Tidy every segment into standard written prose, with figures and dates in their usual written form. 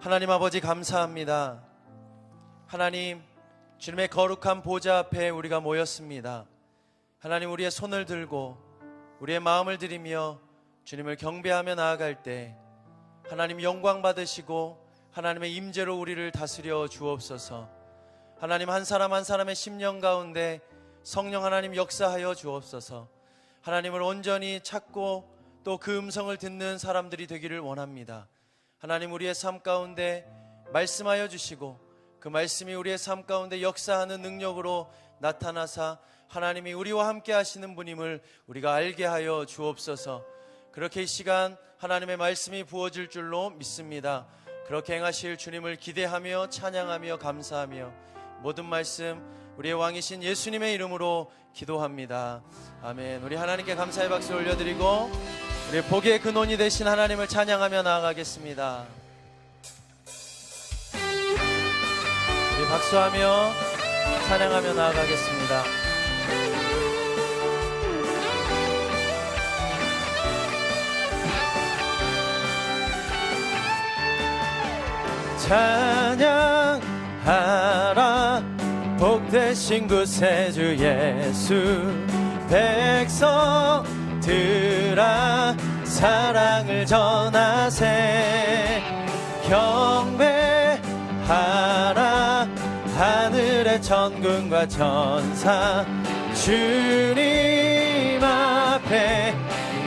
하나님 아버지 감사합니다. 하나님, 주님의 거룩한 보좌 앞에 우리가 모였습니다. 하나님, 우리의 손을 들고 우리의 마음을 드리며 주님을 경배하며 나아갈 때 하나님 영광 받으시고 하나님의 임재로 우리를 다스려 주옵소서. 하나님, 한 사람 한 사람의 심령 가운데 성령 하나님 역사하여 주옵소서. 하나님을 온전히 찾고 또 그 음성을 듣는 사람들이 되기를 원합니다. 하나님, 우리의 삶 가운데 말씀하여 주시고 그 말씀이 우리의 삶 가운데 역사하는 능력으로 나타나사 하나님이 우리와 함께 하시는 분임을 우리가 알게 하여 주옵소서. 그렇게 이 시간 하나님의 말씀이 부어질 줄로 믿습니다. 그렇게 행하실 주님을 기대하며 찬양하며 감사하며 모든 말씀 우리의 왕이신 예수님의 이름으로 기도합니다. 아멘. 우리 하나님께 감사의 박수 올려드리고 우리 복의 근원이 되신 하나님을 찬양하며 나아가겠습니다. 우리 박수하며 찬양하며 나아가겠습니다. 찬양하라 복되신 구세주 예수. 백성들아 사랑을 전하세. 경배하라 하늘의 천군과 천사. 주님 앞에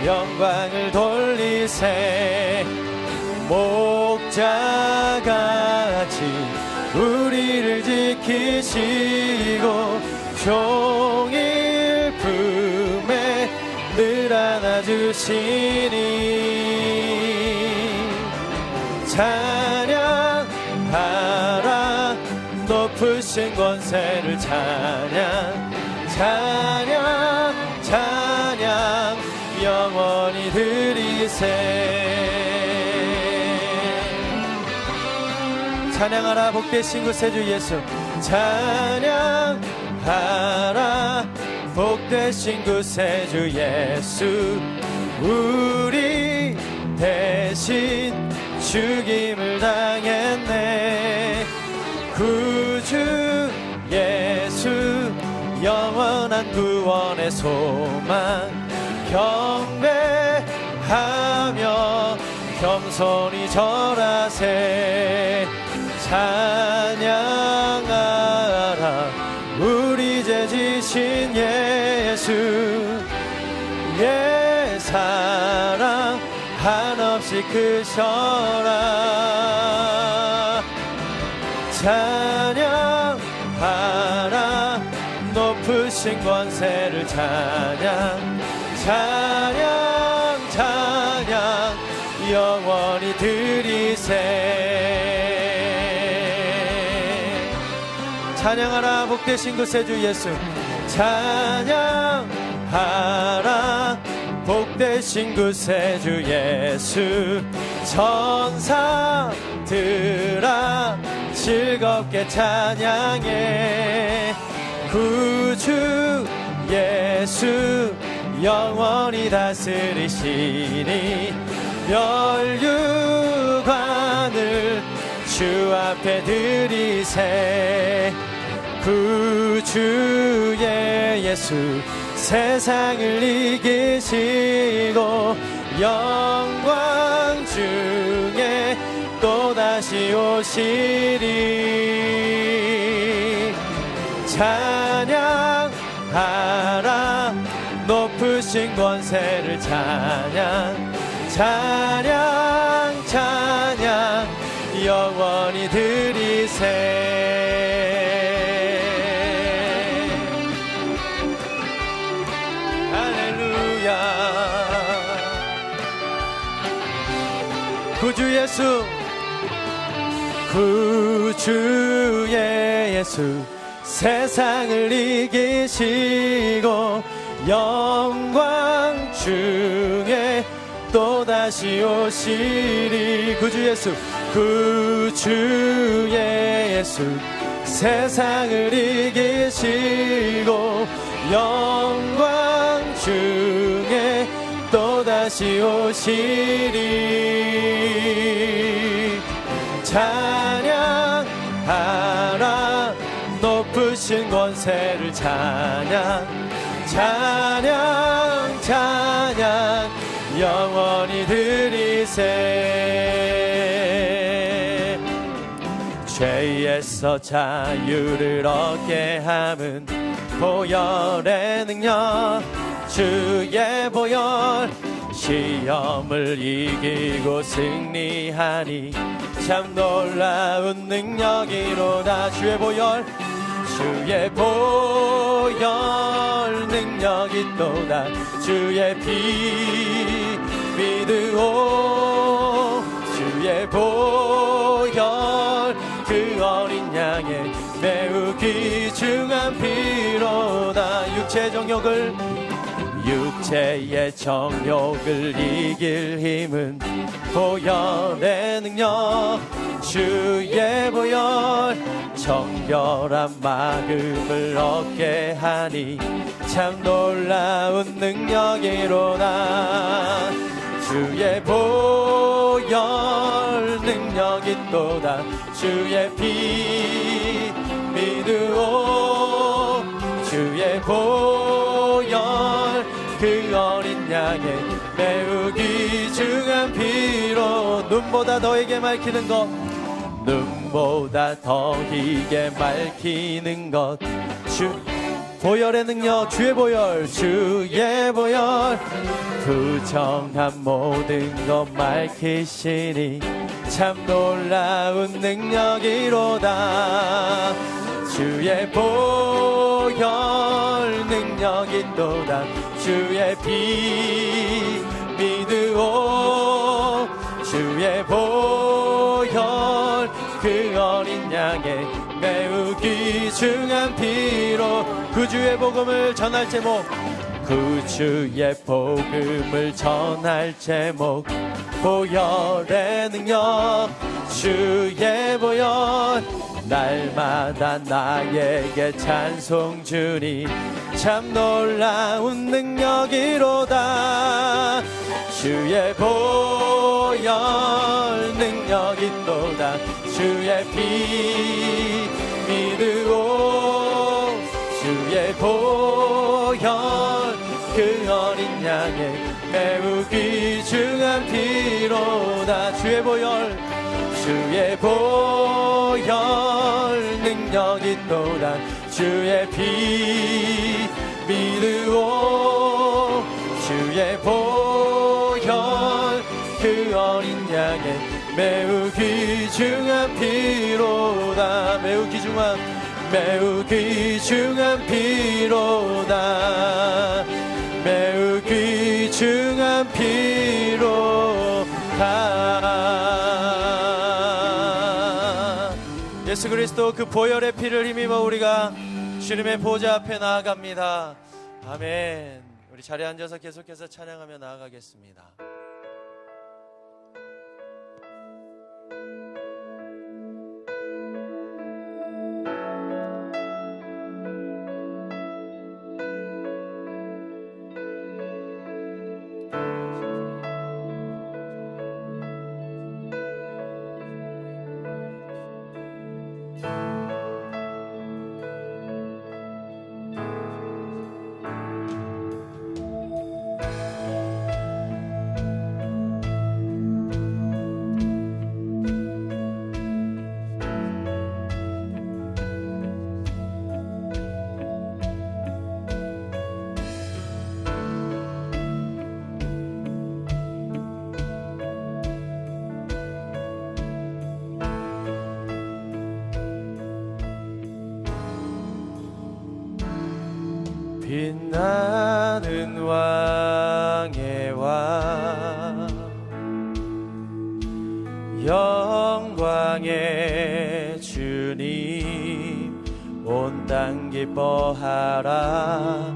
영광을 돌리세. 목자같이 우리를 지키시고 종일 품에 늘 안아주시니. 찬양하라 높으신 권세를 찬양. 찬양 찬양 영원히 드리세. 찬양하라 복되신 구세주 예수. 찬양하라 복되신 구세주 예수. 우리 대신 죽임을 당했네. 구주 예수 영원한 구원의 소망. 경배하며 겸손히 절하세. 찬양하라 우리 죄 지신 예수. 예 사랑 한없이 크셔라. 찬양하라 높으신 권세를 찬양. 찬양 찬양 영원히 드리세. 찬양하라 복되신 구세주 예수. 찬양하라 복되신 구세주 예수. 천사들아 즐겁게 찬양해. 구주 예수 영원히 다스리시니. 멸류관을 주 앞에 드리세. 구주의 예수 세상을 이기시고 영광 중에 또다시 오시리. 찬양하라 높으신 권세를 찬양. 찬양 찬양 영원히 드리세. 할렐루야. 구주 예수. 구주의 예수 세상을 이기시고 영광 중에 또다시 오시리. 구주 예수. 구주의 예수 세상을 이기시고 영광 중에 또다시 오시리. 찬양하라. 높으신 권세를 찬양 찬양 찬양 영원히 드리세. 죄에서 자유를 얻게 함은 보혈의 능력 주의 보혈. 시험을 이기고 승리하니 참 놀라운 능력이로다. 주의 보혈 주의 보혈 능력이 또다. 주의 피 믿으오. 주의 보혈 그 어린 양의 매우 귀중한 피로다. 육체의 정욕을 이길 힘은 보혈의 능력 주의 보혈. 정결한 마음을 얻게 하니 참 놀라운 능력이로다. 주의 보혈 능력이 또다. 주의 피 믿으오. 주의 보혈 그 어린 양의 매우 귀중한 피로. 눈보다 더이게 맑히는 것 눈보다 더이게 맑히는 것 주 보혈의 능력 주의 보혈 주의 보혈. 부정한 모든 것 밝히시니 참 놀라운 능력이로다. 주의 보혈 능력이 또다. 주의 피 믿으오. 주의 보혈 그 어린 양의 매우 귀중한 피로. 구주의 복음을 전할 제목 구주의 복음을 전할 제목 보혈의 능력 주의 보혈. 날마다 나에게 찬송 주니 참 놀라운 능력이로다. 주의 보혈 능력이 또다. 주의 피 믿으오. 주의 보혈 그 어린 양의 매우 귀중한 피로다. 주의 보혈 주의 보혈 능력이 또다. 주의 피 믿으오. 주의 보혈 그 어린 양의 매우 귀중한 피로다. 매우 귀중한 피로다. 매우 귀중한 피로다. 예수 그리스도 그 보혈의 피를 힘입어 우리가 주님의 보좌 앞에 나아갑니다. 아멘. 우리 자리에 앉아서 계속해서 찬양하며 나아가겠습니다. 빛나는 왕의 왕 영광의 주님 온 땅 기뻐하라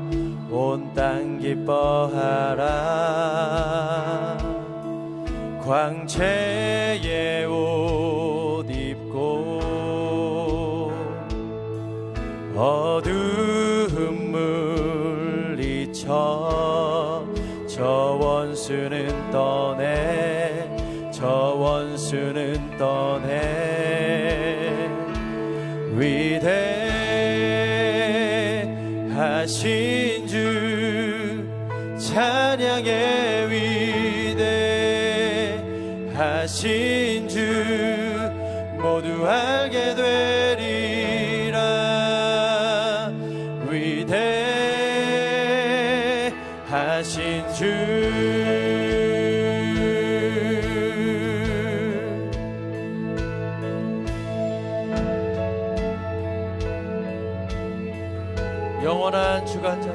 온 땅 기뻐하라 광채의 옷 입고 어두움 물리쳐 저 원수는 떠내 저 원수는 원수는 떠내 위대하신 주 찬양의 위대하신 주 모두 알게 되리라. 위대하신 주 영원한 주관자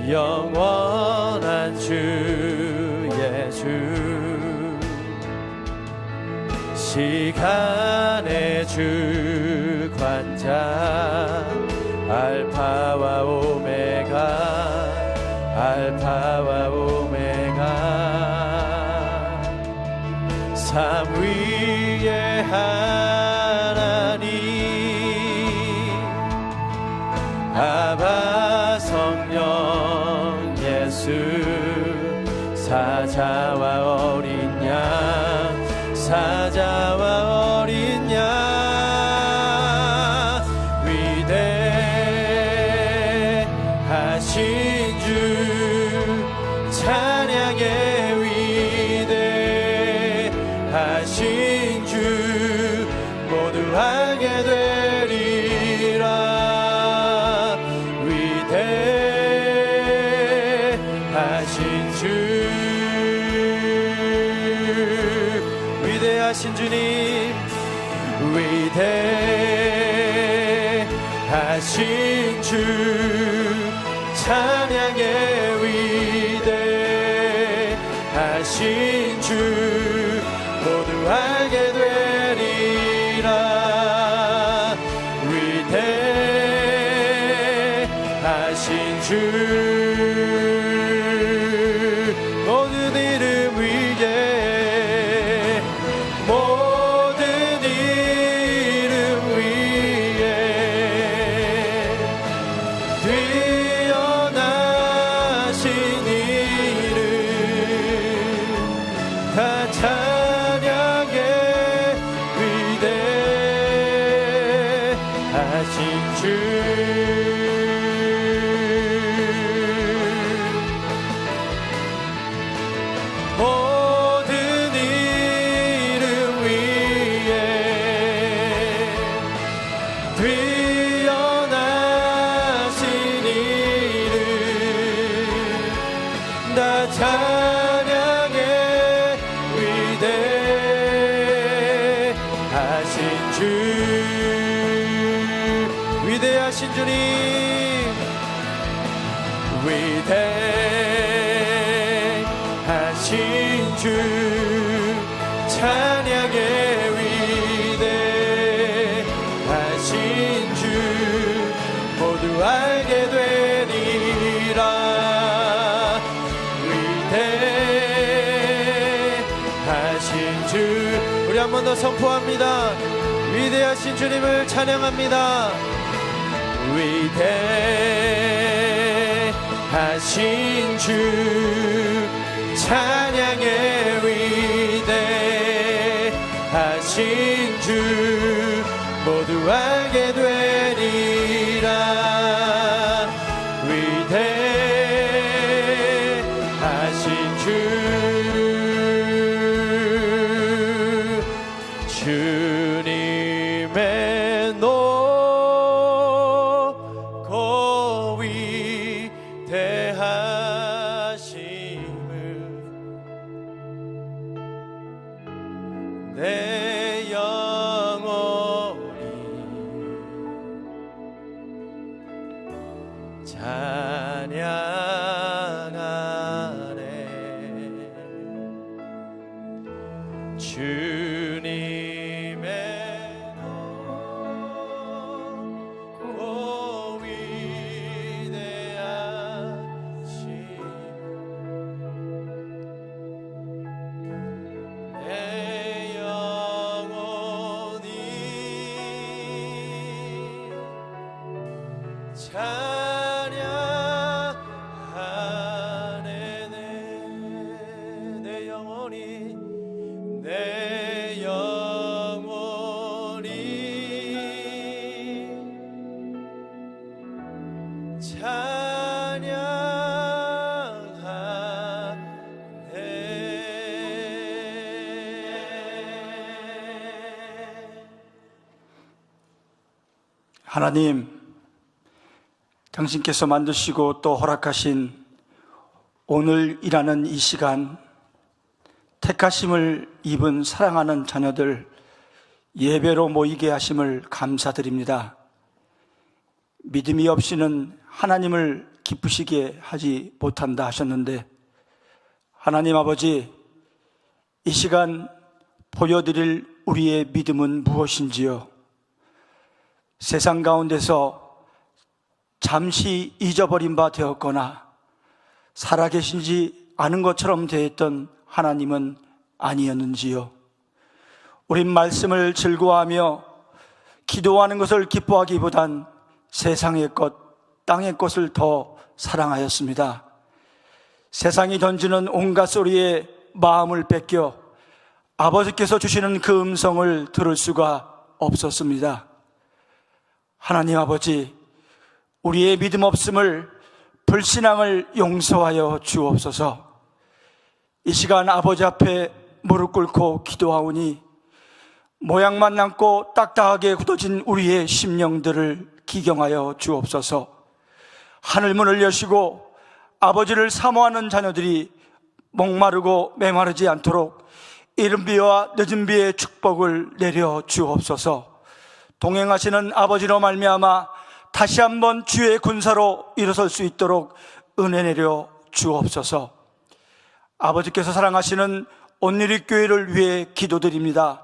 영원한 주 예수 시간의 주관자 알파와 오메가 알파와 오메가 삼위의 하나님 아바 성령 예수 사자와 어린 양 사자와 어린 양 위대하신 주 찬양의 위대하신 주 모두 알게 되리라. 위대하신 주 위대하신 주님 위대하신 주 찬양의 위대하신 주 모두 알게 되리라. 위대하신 주 모든 이름 위에 모든 이름 위에 뛰어나신 이름 다 찬양의 위대하신 주 모든 이름 위에 뛰어나신 이름 다 찬양의 위대하신 주 위대하신 주님 위대하신 주 찬양의 위대하신 주 모두 알게 되리라. 위대하신 주 우리 한 번 더 선포합니다. 위대하신 주님을 찬양합니다. 위대하신 주 찬양의 위대하신 주 모두 알게 되리라. 위대하신 주 주님의 높고 위대하심을 내 영혼이 찬양하네. 주님의 높고 위대하심 내 영혼이 찬양하네. 내 영혼이 내 하나님, 당신께서 만드시고 또 허락하신 오늘이라는 이 시간, 택하심을 입은 사랑하는 자녀들 예배로 모이게 하심을 감사드립니다. 믿음이 없이는 하나님을 기쁘시게 하지 못한다 하셨는데, 하나님 아버지, 이 시간 보여드릴 우리의 믿음은 무엇인지요? 세상 가운데서 잠시 잊어버린 바 되었거나 살아계신지 아는 것처럼 되었던 하나님은 아니었는지요? 우린 말씀을 즐거워하며 기도하는 것을 기뻐하기보단 세상의 것, 땅의 것을 더 사랑하였습니다. 세상이 던지는 온갖 소리에 마음을 뺏겨 아버지께서 주시는 그 음성을 들을 수가 없었습니다. 하나님 아버지, 우리의 믿음 없음을, 불신앙을 용서하여 주옵소서. 이 시간 아버지 앞에 무릎 꿇고 기도하오니 모양만 남고 딱딱하게 굳어진 우리의 심령들을 기경하여 주옵소서. 하늘문을 여시고 아버지를 사모하는 자녀들이 목마르고 메마르지 않도록 이른 비와 늦은 비의 축복을 내려 주옵소서. 동행하시는 아버지로 말미암아 다시 한번 주의 군사로 일어설 수 있도록 은혜 내려 주옵소서. 아버지께서 사랑하시는 온누리 교회를 위해 기도드립니다.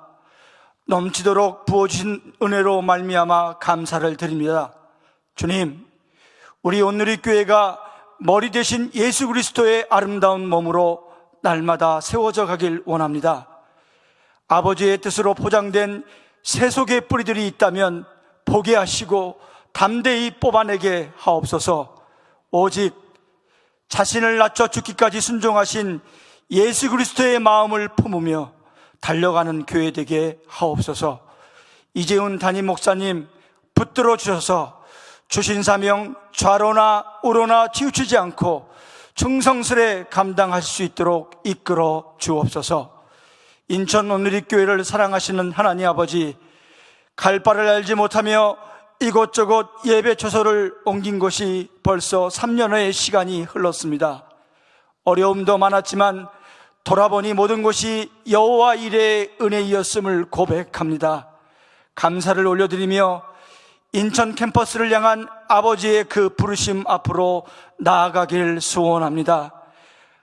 넘치도록 부어주신 은혜로 말미암아 감사를 드립니다. 주님, 우리 온누리 교회가 머리 대신 예수 그리스도의 아름다운 몸으로 날마다 세워져 가길 원합니다. 아버지의 뜻으로 포장된 세속의 뿌리들이 있다면 보게 하시고 담대히 뽑아내게 하옵소서. 오직 자신을 낮춰 죽기까지 순종하신 예수 그리스도의 마음을 품으며 달려가는 교회 되게 하옵소서. 이재훈 담임 목사님 붙들어 주셔서 주신 사명 좌로나 우로나 치우치지 않고 충성스레 감당할 수 있도록 이끌어 주옵소서. 인천 온누리 교회를 사랑하시는 하나님 아버지, 갈 바를 알지 못하며 이곳저곳 예배 처소를 옮긴 것이 벌써 3년의 시간이 흘렀습니다. 어려움도 많았지만 돌아보니 모든 것이 여호와 일의 은혜이었음을 고백합니다. 감사를 올려드리며 인천 캠퍼스를 향한 아버지의 그 부르심 앞으로 나아가길 소원합니다.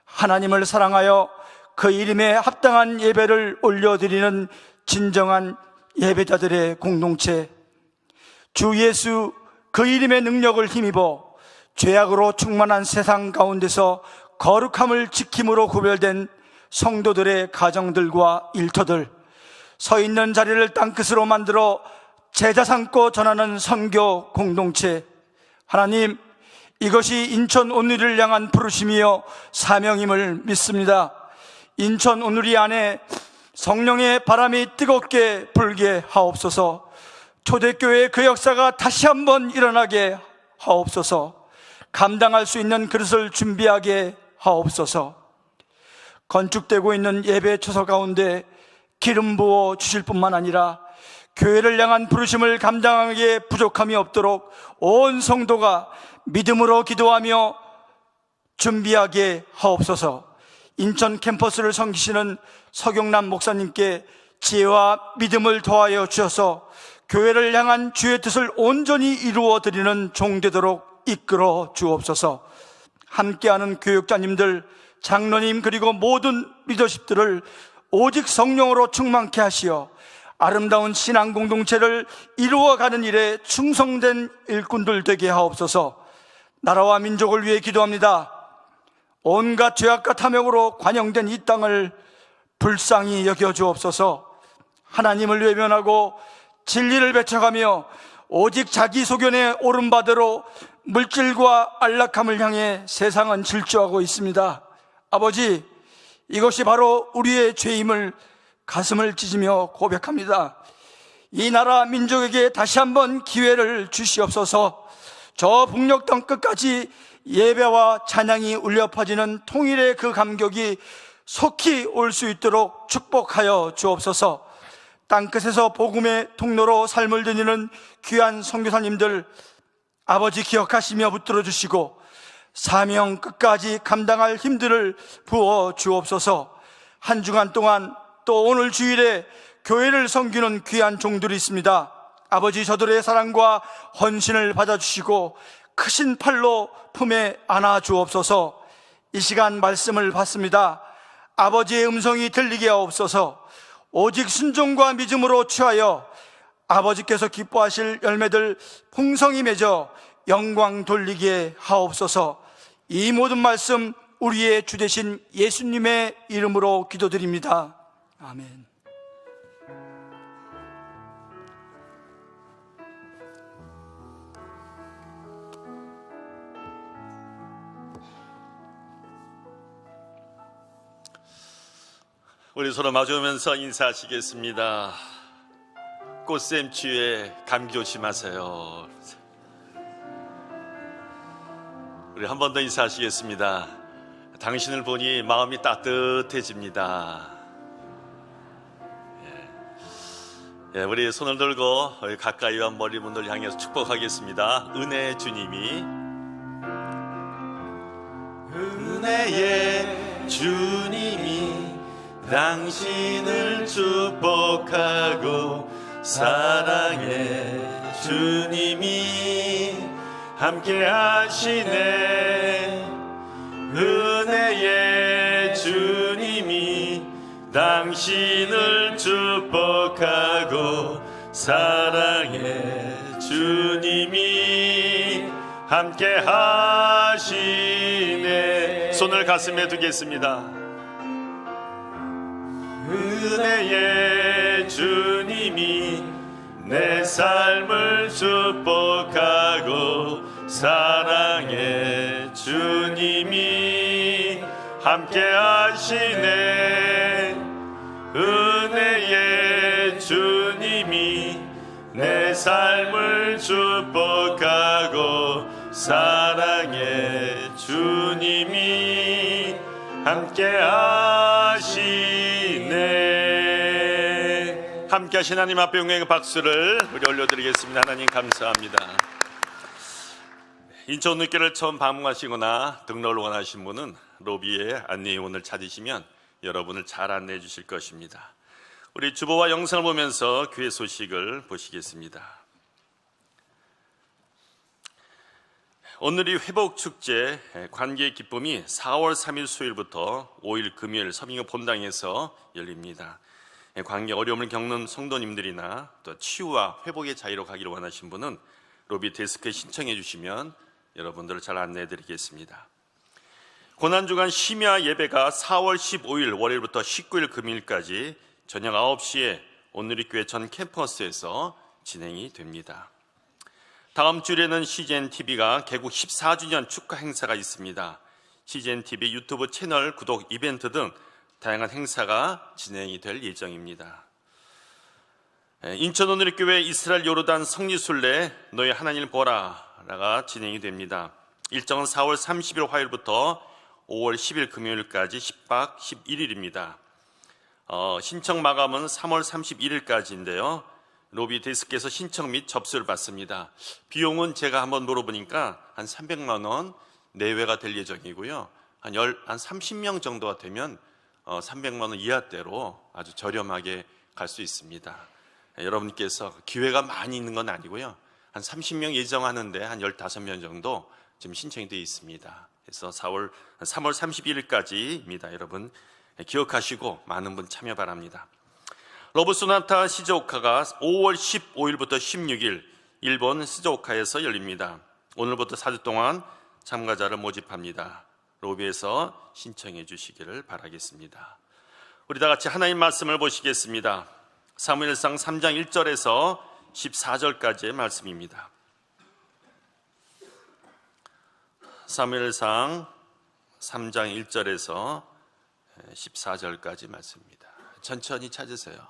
하나님을 사랑하여 그 이름에 합당한 예배를 올려드리는 진정한 예배자들의 공동체, 주 예수 그 이름의 능력을 힘입어 죄악으로 충만한 세상 가운데서 거룩함을 지킴으로 구별된 성도들의 가정들과 일터들, 서 있는 자리를 땅끝으로 만들어 제자 삼고 전하는 선교 공동체, 하나님, 이것이 인천 온누리를 향한 부르심이요 사명임을 믿습니다. 인천 온누리 안에 성령의 바람이 뜨겁게 불게 하옵소서. 초대교회의 그 역사가 다시 한번 일어나게 하옵소서. 감당할 수 있는 그릇을 준비하게 하옵소서. 건축되고 있는 예배 처소 가운데 기름 부어 주실 뿐만 아니라 교회를 향한 부르심을 감당하기에 부족함이 없도록 온 성도가 믿음으로 기도하며 준비하게 하옵소서. 인천 캠퍼스를 섬기시는 서경남 목사님께 지혜와 믿음을 더하여 주셔서 교회를 향한 주의 뜻을 온전히 이루어 드리는 종 되도록 이끌어 주옵소서. 함께하는 교육자님들, 장로님, 그리고 모든 리더십들을 오직 성령으로 충만케 하시어 아름다운 신앙 공동체를 이루어가는 일에 충성된 일꾼들 되게 하옵소서. 나라와 민족을 위해 기도합니다. 온갖 죄악과 탐욕으로 관영된 이 땅을 불쌍히 여겨 주옵소서. 하나님을 외면하고 진리를 배척하며 오직 자기 소견에 옳은 바대로 물질과 안락함을 향해 세상은 질주하고 있습니다. 아버지, 이것이 바로 우리의 죄임을 가슴을 찢으며 고백합니다. 이 나라 민족에게 다시 한번 기회를 주시옵소서. 저 북녘 땅 끝까지 예배와 찬양이 울려 퍼지는 통일의 그 감격이 속히 올 수 있도록 축복하여 주옵소서. 땅끝에서 복음의 통로로 삶을 드리는 귀한 선교사님들 아버지 기억하시며 붙들어 주시고 사명 끝까지 감당할 힘들을 부어 주옵소서. 한 주간 동안 또 오늘 주일에 교회를 섬기는 귀한 종들이 있습니다. 아버지 저들의 사랑과 헌신을 받아주시고 크신 팔로 품에 안아 주옵소서. 이 시간 말씀을 받습니다. 아버지의 음성이 들리게 하옵소서. 오직 순종과 믿음으로 취하여 아버지께서 기뻐하실 열매들 풍성히 맺어 영광 돌리게 하옵소서. 이 모든 말씀 우리의 주 되신 예수님의 이름으로 기도드립니다. 아멘. 우리 서로 마주오면서 인사하시겠습니다. 꽃샘추위에 감기 조심하세요. 우리 한 번 더 인사하시겠습니다. 당신을 보니 마음이 따뜻해집니다. 예, 우리 손을 들고 가까이와 멀리 분들 향해서 축복하겠습니다. 은혜의 주님이, 은혜의 주님이 당신을 축복하고 사랑의 주님이 함께 하시네. 은혜의 주님이 당신을 축복하고 사랑의 주님이 함께 하시네. 손을 가슴에 두겠습니다. 은혜의 주님이 내 삶을 축복하고 사랑의 주님이 함께 하시네. 은혜의 주님이 내 삶을 축복하고 사랑의 주님이 함께 하시네. 함께 하신 하나님 앞에 영광의 박수를 우리 올려드리겠습니다. 하나님 감사합니다. 인천 늦게를 처음 방문하시거나 등록을 원하신 분은 로비의 안내요원을 찾으시면 여러분을 잘 안내해 주실 것입니다. 우리 주보와 영상을 보면서 교회 소식을 보시겠습니다. 오늘이 회복축제 관계의 기쁨이 4월 3일 수요일부터 5일 금요일 서빙의 본당에서 열립니다. 관계 어려움을 겪는 성도님들이나 또 치유와 회복의 자유로 가기를 원하신 분은 로비 데스크에 신청해 주시면 여러분들을 잘 안내해 드리겠습니다. 고난주간 심야 예배가 4월 15일 월요일부터 19일 금요일까지 저녁 9시에 온누리교회 전 캠퍼스에서 진행이 됩니다. 다음 주에는 CGNTV가 개국 14주년 축하 행사가 있습니다. CGNTV 유튜브 채널 구독 이벤트 등 다양한 행사가 진행이 될 예정입니다. 인천 온누리교회 이스라엘 요르단 성리순례 너희 하나님을 보라가 진행이 됩니다. 일정은 4월 30일 화요일부터 5월 10일 금요일까지 10박 11일입니다. 신청 마감은 3월 31일까지인데요. 로비 데스크에서 신청 및 접수를 받습니다. 비용은 제가 한번 물어보니까 한 300만 원 내외가 될 예정이고요. 한 30명 정도가 되면 300만 원 이하대로 아주 저렴하게 갈 수 있습니다. 여러분께서 기회가 많이 있는 건 아니고요. 한 30명 예정하는데 한 15명 정도 지금 신청이 되어 있습니다. 그래서 3월 31일까지입니다. 여러분 기억하시고 많은 분 참여 바랍니다. 러브 소나타 시즈오카가 5월 15일부터 16일 일본 시즈오카에서 열립니다. 오늘부터 4주 동안 참가자를 모집합니다. 로비에서 신청해 주시기를 바라겠습니다. 우리 다 같이 하나님 말씀을 보시겠습니다. 사무엘상 3장 1절에서 14절까지의 말씀입니다. 사무엘상 3장 1절에서 14절까지 말씀입니다. 천천히 찾으세요.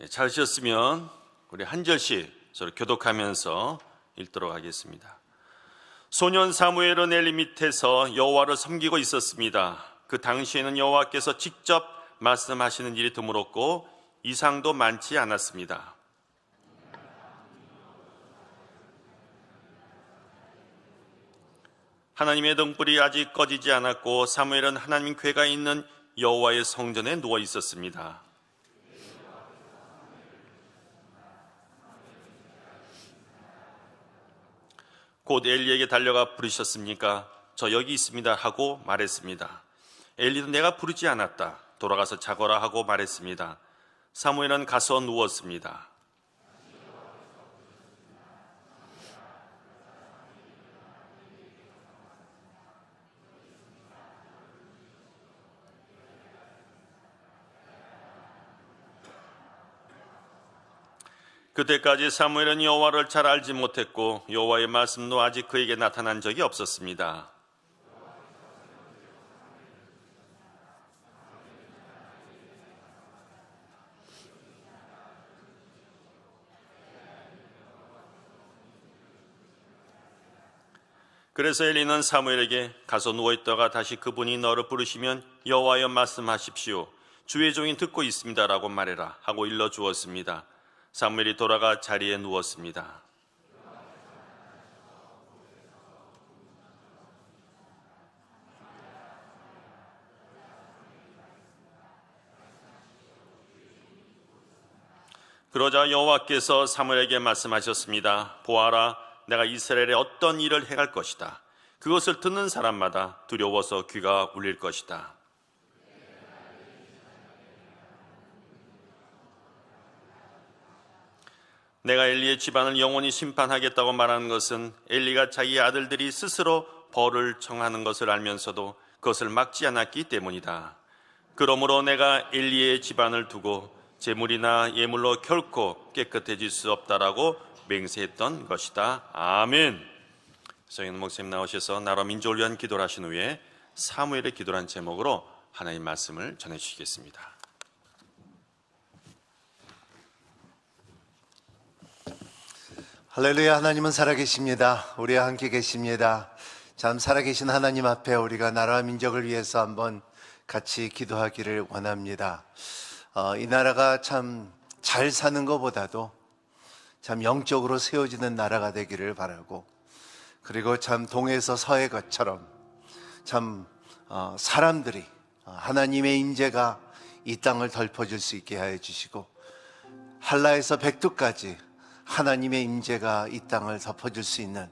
찾으셨으면 우리 한 절씩 서로 교독하면서 읽도록 하겠습니다. 소년 사무엘은 엘리 밑에서 여호와를 섬기고 있었습니다. 그 당시에는 여호와께서 직접 말씀하시는 일이 드물었고 이상도 많지 않았습니다. 하나님의 등불이 아직 꺼지지 않았고 사무엘은 하나님 궤가 있는 여호와의 성전에 누워 있었습니다. 곧 엘리에게 달려가 부르셨습니까? 저 여기 있습니다 하고 말했습니다. 엘리도 내가 부르지 않았다. 돌아가서 자거라 하고 말했습니다. 사무엘은 가서 누웠습니다. 그때까지 사무엘은 여호와를 잘 알지 못했고 여호와의 말씀도 아직 그에게 나타난 적이 없었습니다. 그래서 엘리는 사무엘에게 가서 누워있다가 다시 그분이 너를 부르시면 여호와여 말씀하십시오. 주의 종이 듣고 있습니다라고 말해라 하고 일러주었습니다. 사무엘이 돌아가 자리에 누웠습니다. 그러자 여호와께서 사무엘에게 말씀하셨습니다. 보아라, 내가 이스라엘에 어떤 일을 행할 것이다. 그것을 듣는 사람마다 두려워서 귀가 울릴 것이다. 내가 엘리의 집안을 영원히 심판하겠다고 말하는 것은 엘리가 자기 아들들이 스스로 벌을 청하는 것을 알면서도 그것을 막지 않았기 때문이다. 그러므로 내가 엘리의 집안을 두고 제물이나 예물로 결코 깨끗해질 수 없다라고 맹세했던 것이다. 아멘. 성인 목사님 나오셔서 나라 민족을 위한 기도를 하신 후에 사무엘의 기도란 제목으로 하나님 말씀을 전해주시겠습니다. 할렐루야. 하나님은 살아계십니다. 우리와 함께 계십니다. 참 살아계신 하나님 앞에 우리가 나라와 민족을 위해서 한번 같이 기도하기를 원합니다. 이 나라가 참 잘 사는 것보다도 참 영적으로 세워지는 나라가 되기를 바라고, 그리고 참 동에서 서의 것처럼 참 사람들이 하나님의 임재가 이 땅을 덮어줄 수 있게 하여 주시고, 한라에서 백두까지 하나님의 임재가 이 땅을 덮어줄 수 있는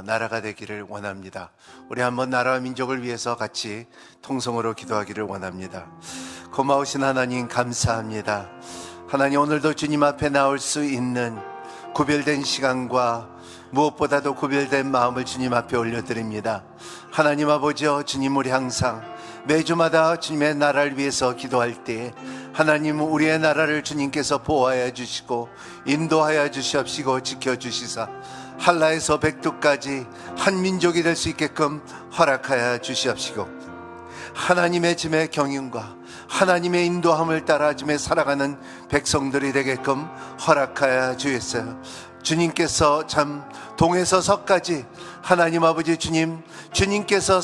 나라가 되기를 원합니다. 우리 한번 나라와 민족을 위해서 같이 통성으로 기도하기를 원합니다. 고마우신 하나님 감사합니다. 하나님, 오늘도 주님 앞에 나올 수 있는 구별된 시간과 무엇보다도 구별된 마음을 주님 앞에 올려드립니다. 하나님 아버지여, 주님, 우리 항상 매주마다 주님의 나라를 위해서 기도할 때 하나님, 우리의 나라를 주님께서 보호하여 주시고 인도하여 주시옵시고 지켜주시사 한라에서 백두까지 한 민족이 될 수 있게끔 허락하여 주시옵시고, 하나님의 짐의 경륜과 하나님의 인도함을 따라 짐에 살아가는 백성들이 되게끔 허락하여 주셨어요. 주님께서 참 동에서 서까지 하나님 아버지 주님께서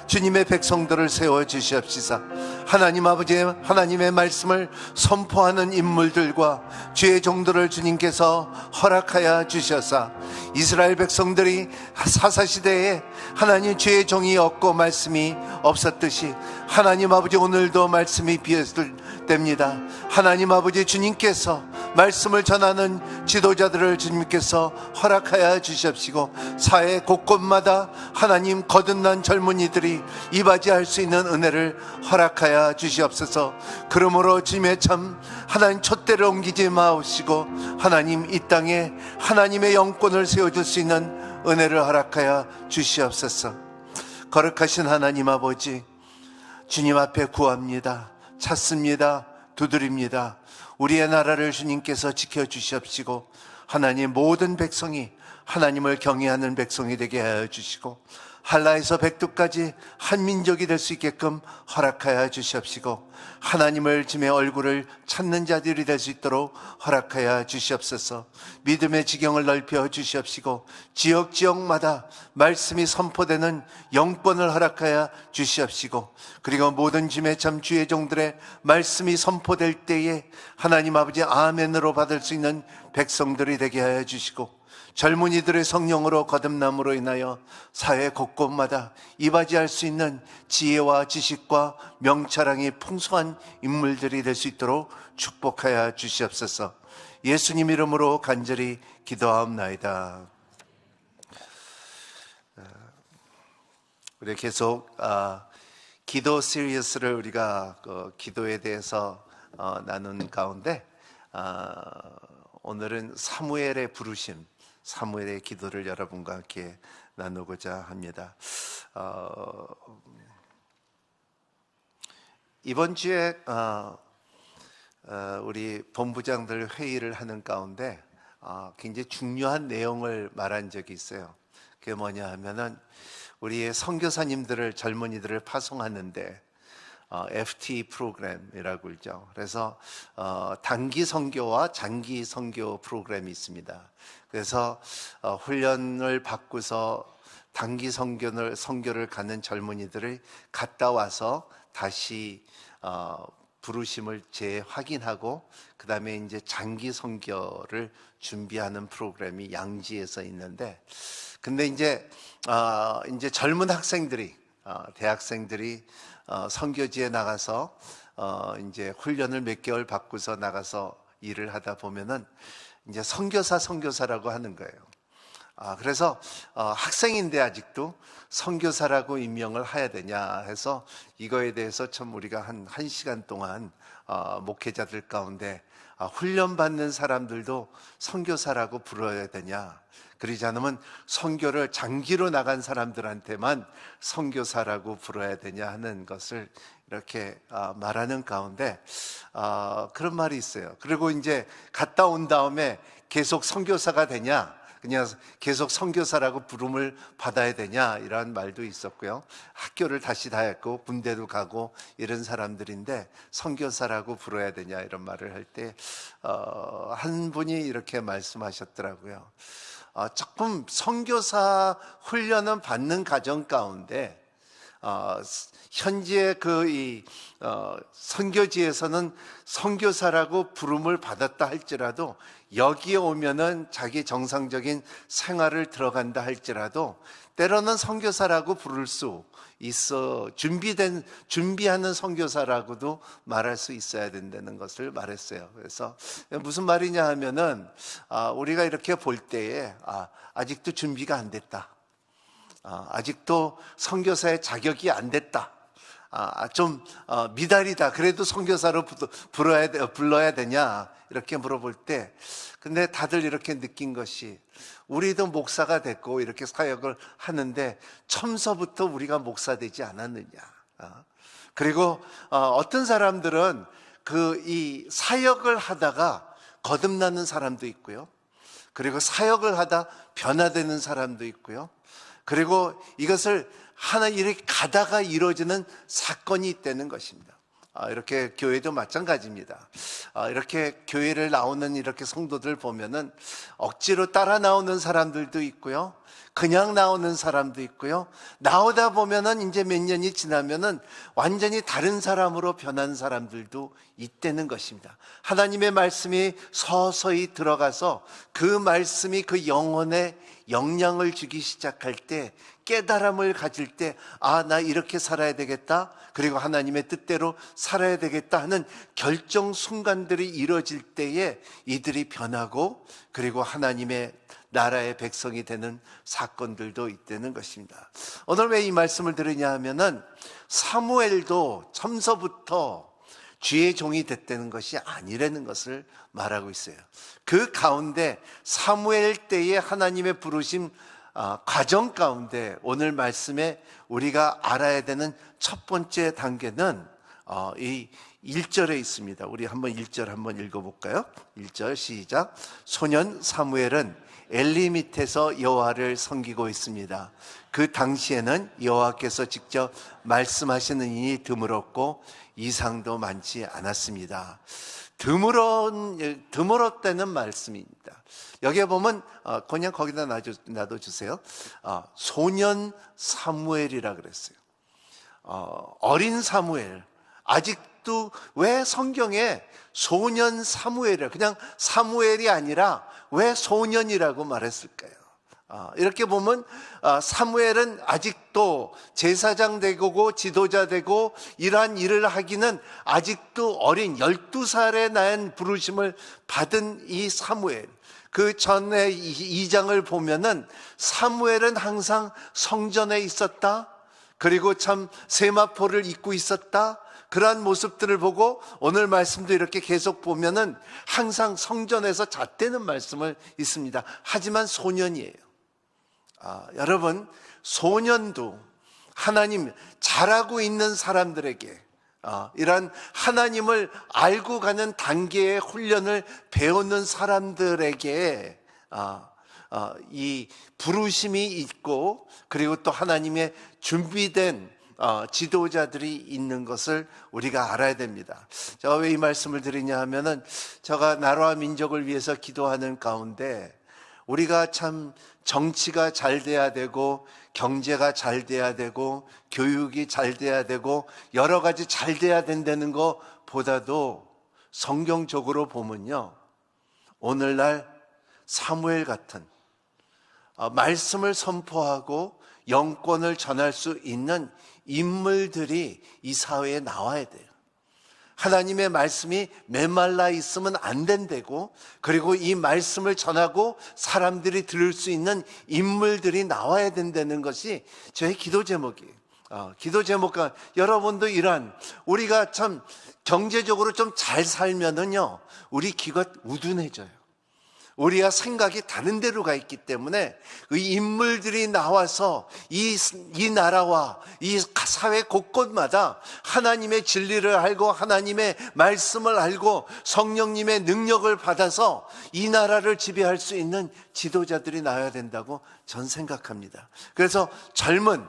주님의 백성들을 세워 주시옵시사 하나님 아버지, 하나님의 말씀을 선포하는 인물들과 주의 종들을 주님께서 허락하여 주셔서 이스라엘 백성들이 사사시대에 하나님 주의 종이 없고 말씀이 없었듯이 하나님 아버지, 오늘도 말씀이 비었을 때입니다. 하나님 아버지, 주님께서 말씀을 전하는 지도자들을 주님께서 허락하여 주시옵시고, 사회 곳곳마다 하나님 거듭난 젊은이들이 이바지할 수 있는 은혜를 허락하여 주시옵소서. 그러므로 주님의 참 하나님 촛대를 옮기지 마옵시고 하나님 이 땅에 하나님의 영권을 세워줄 수 있는 은혜를 허락하여 주시옵소서. 거룩하신 하나님 아버지, 주님 앞에 구합니다. 찾습니다. 두드립니다. 우리의 나라를 주님께서 지켜주시옵시고 하나님, 모든 백성이 하나님을 경외하는 백성이 되게 하여 주시고 한라에서 백두까지 한 민족이 될 수 있게끔 허락하여 주시옵시고 하나님을 짐의 얼굴을 찾는 자들이 될 수 있도록 허락하여 주시옵소서. 믿음의 지경을 넓혀 주시옵시고 지역마다 말씀이 선포되는 영권을 허락하여 주시옵시고 그리고 모든 짐의 참 주의 종들의 말씀이 선포될 때에 하나님 아버지 아멘으로 받을 수 있는 백성들이 되게 하여 주시고 젊은이들의 성령으로 거듭남으로 인하여 사회 곳곳마다 이바지할 수 있는 지혜와 지식과 명철함이 풍성한 인물들이 될 수 있도록 축복하여 주시옵소서. 예수님 이름으로 간절히 기도하옵나이다. 우리 계속 기도 시리즈를 우리가 기도에 대해서 나눈 가운데 오늘은 사무엘의 부르심, 사무엘의 기도를 여러분과 함께 나누고자 합니다. 이번 주에 우리 본부장들 회의를 하는 가운데 굉장히 중요한 내용을 말한 적이 있어요. 그게 뭐냐 하면은 우리의 선교사님들을, 젊은이들을 파송하는데 FT 프로그램이라고 있죠. 그래서 단기 선교와 장기 선교 프로그램이 있습니다. 그래서 훈련을 받고서 단기 선교를 가는 젊은이들을 갔다 와서 다시 부르심을 재확인하고 그 다음에 이제 장기 선교를 준비하는 프로그램이 양지에서 있는데, 근데 이제 젊은 학생들이 대학생들이 선교지에 나가서 이제 훈련을 몇 개월 받고서 나가서 일을 하다 보면은 이제 선교사라고 하는 거예요. 그래서 학생인데 아직도 선교사라고 임명을 해야 되냐 해서 이거에 대해서 참 우리가 한 시간 동안 목회자들 가운데 훈련받는 사람들도 선교사라고 불러야 되냐, 그러지 않으면 선교를 장기로 나간 사람들한테만 선교사라고 불러야 되냐 하는 것을 이렇게 말하는 가운데 그런 말이 있어요. 그리고 이제 갔다 온 다음에 계속 선교사가 되냐, 그냥 계속 선교사라고 부름을 받아야 되냐, 이런 말도 있었고요. 학교를 다시 다녔고 군대도 가고 이런 사람들인데 선교사라고 불러야 되냐 이런 말을 할 때 한 분이 이렇게 말씀하셨더라고요. 조금 선교사 훈련은 받는 가정 가운데 현재 선교지에서는 선교사라고 부름을 받았다 할지라도 여기에 오면은 자기 정상적인 생활을 들어간다 할지라도 때로는 선교사라고 부를 수 있어, 준비하는 선교사라고도 말할 수 있어야 된다는 것을 말했어요. 그래서 무슨 말이냐 하면은 우리가 이렇게 볼 때에 아직도 준비가 안 됐다, 아직도 선교사의 자격이 안 됐다, 좀 미달이다, 그래도 선교사로 불러야 되냐 이렇게 물어볼 때, 근데 다들 이렇게 느낀 것이 우리도 목사가 됐고 이렇게 사역을 하는데 처음서부터 우리가 목사 되지 않았느냐. 그리고 어떤 사람들은 이 사역을 하다가 거듭나는 사람도 있고요, 그리고 사역을 하다 변화되는 사람도 있고요, 그리고 이것을 하나 이렇게 가다가 이루어지는 사건이 있다는 것입니다. 이렇게 교회도 마찬가지입니다. 이렇게 교회를 나오는 이렇게 성도들 보면은 억지로 따라 나오는 사람들도 있고요, 그냥 나오는 사람도 있고요, 나오다 보면은 이제 몇 년이 지나면은 완전히 다른 사람으로 변한 사람들도 있다는 것입니다. 하나님의 말씀이 서서히 들어가서 그 말씀이 그 영혼에 영향을 주기 시작할 때, 깨달음을 가질 때, 나 이렇게 살아야 되겠다, 그리고 하나님의 뜻대로 살아야 되겠다 하는 결정 순간들이 이루어질 때에 이들이 변하고 그리고 하나님의 나라의 백성이 되는 사건들도 있다는 것입니다. 오늘 왜 이 말씀을 드리냐 하면은 사무엘도 처음서부터 주의 종이 됐다는 것이 아니라는 것을 말하고 있어요. 그 가운데 사무엘 때의 하나님의 부르심 과정 가운데 오늘 말씀에 우리가 알아야 되는 첫 번째 단계는 이 1절에 있습니다. 우리 한번 1절 한번 읽어볼까요? 1절 시작. 소년 사무엘은 엘리 밑에서 여호와를 섬기고 있습니다. 그 당시에는 여호와께서 직접 말씀하시는 일이 드물었고 이상도 많지 않았습니다. 드물었다는 말씀입니다. 여기에 보면 그냥 거기다 놔둬주세요. 소년 사무엘이라 그랬어요. 어린 사무엘. 아직도 왜 성경에 소년 사무엘이라, 그냥 사무엘이 아니라 왜 소년이라고 말했을까요? 이렇게 보면 사무엘은 아직도 제사장 되고 지도자 되고 이러한 일을 하기는 아직도 어린 12살에 난 부르심을 받은 이 사무엘. 그 전에 2장을 보면은 사무엘은 항상 성전에 있었다. 그리고 참 세마포를 입고 있었다. 그러한 모습들을 보고 오늘 말씀도 이렇게 계속 보면은 항상 성전에서 잣대는 말씀을 있습니다. 하지만 소년이에요. 여러분, 소년도 하나님 잘하고 있는 사람들에게 이런 하나님을 알고 가는 단계의 훈련을 배우는 사람들에게 이 부르심이 있고, 그리고 또 하나님의 준비된 지도자들이 있는 것을 우리가 알아야 됩니다. 제가 왜 이 말씀을 드리냐 하면은, 제가 나라와 민족을 위해서 기도하는 가운데 우리가 참 정치가 잘 돼야 되고, 경제가 잘 돼야 되고, 교육이 잘 돼야 되고, 여러 가지 잘 돼야 된다는 것보다도 성경적으로 보면요, 오늘날 사무엘 같은 말씀을 선포하고 영권을 전할 수 있는 인물들이 이 사회에 나와야 돼요. 하나님의 말씀이 메말라 있으면 안 된다고, 그리고 이 말씀을 전하고 사람들이 들을 수 있는 인물들이 나와야 된다는 것이 저의 기도 제목이에요. 기도 제목과 여러분도 이러한, 우리가 참 경제적으로 좀 잘 살면은요, 우리 귀가 우둔해져요. 우리가 생각이 다른 데로 가 있기 때문에 이 인물들이 나와서 이 나라와 이 사회 곳곳마다 하나님의 진리를 알고 하나님의 말씀을 알고 성령님의 능력을 받아서 이 나라를 지배할 수 있는 지도자들이 나와야 된다고 전 생각합니다. 그래서 젊은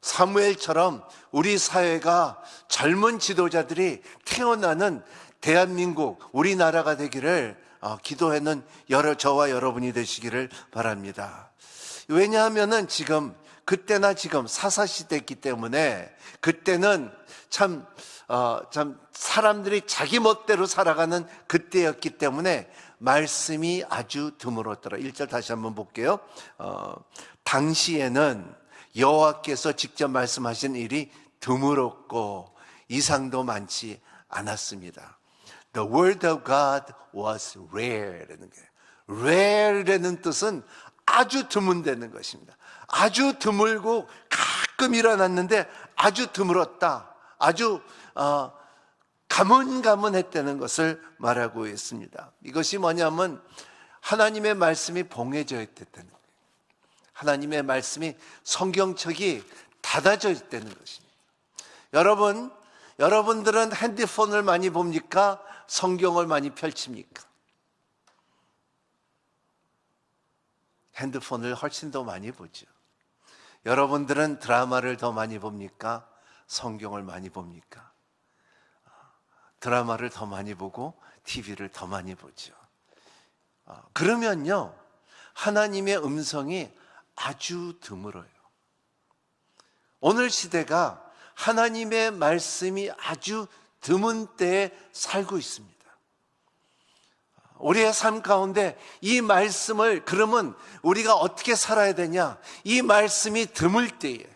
사무엘처럼 우리 사회가 젊은 지도자들이 태어나는 대한민국, 우리나라가 되기를 기도하는 저와 여러분이 되시기를 바랍니다. 왜냐하면은 그때나 지금 사사시대였기 때문에, 그때는 참 사람들이 자기 멋대로 살아가는 그때였기 때문에 말씀이 아주 드물었더라. 1절 다시 한번 볼게요. 당시에는 여호와께서 직접 말씀하신 일이 드물었고 이상도 많지 않았습니다. The word of God was rare라는 거예요. rare라는 뜻은 아주 드문다는 것입니다. 아주 드물고 가끔 일어났는데 아주 드물었다. 아주 가문가문했다는 것을 말하고 있습니다. 이것이 뭐냐면 하나님의 말씀이 봉해져 있다는 거예요. 하나님의 말씀이 성경책이 닫아져 있다는 것입니다. 여러분들은 핸드폰을 많이 봅니까? 성경을 많이 펼칩니까? 핸드폰을 훨씬 더 많이 보죠. 여러분들은 드라마를 더 많이 봅니까? 성경을 많이 봅니까? 드라마를 더 많이 보고 TV를 더 많이 보죠. 그러면요, 하나님의 음성이 아주 드물어요. 오늘 시대가 하나님의 말씀이 아주 드문 때에 살고 있습니다. 우리의 삶 가운데 이 말씀을, 그러면 우리가 어떻게 살아야 되냐? 이 말씀이 드물 때에,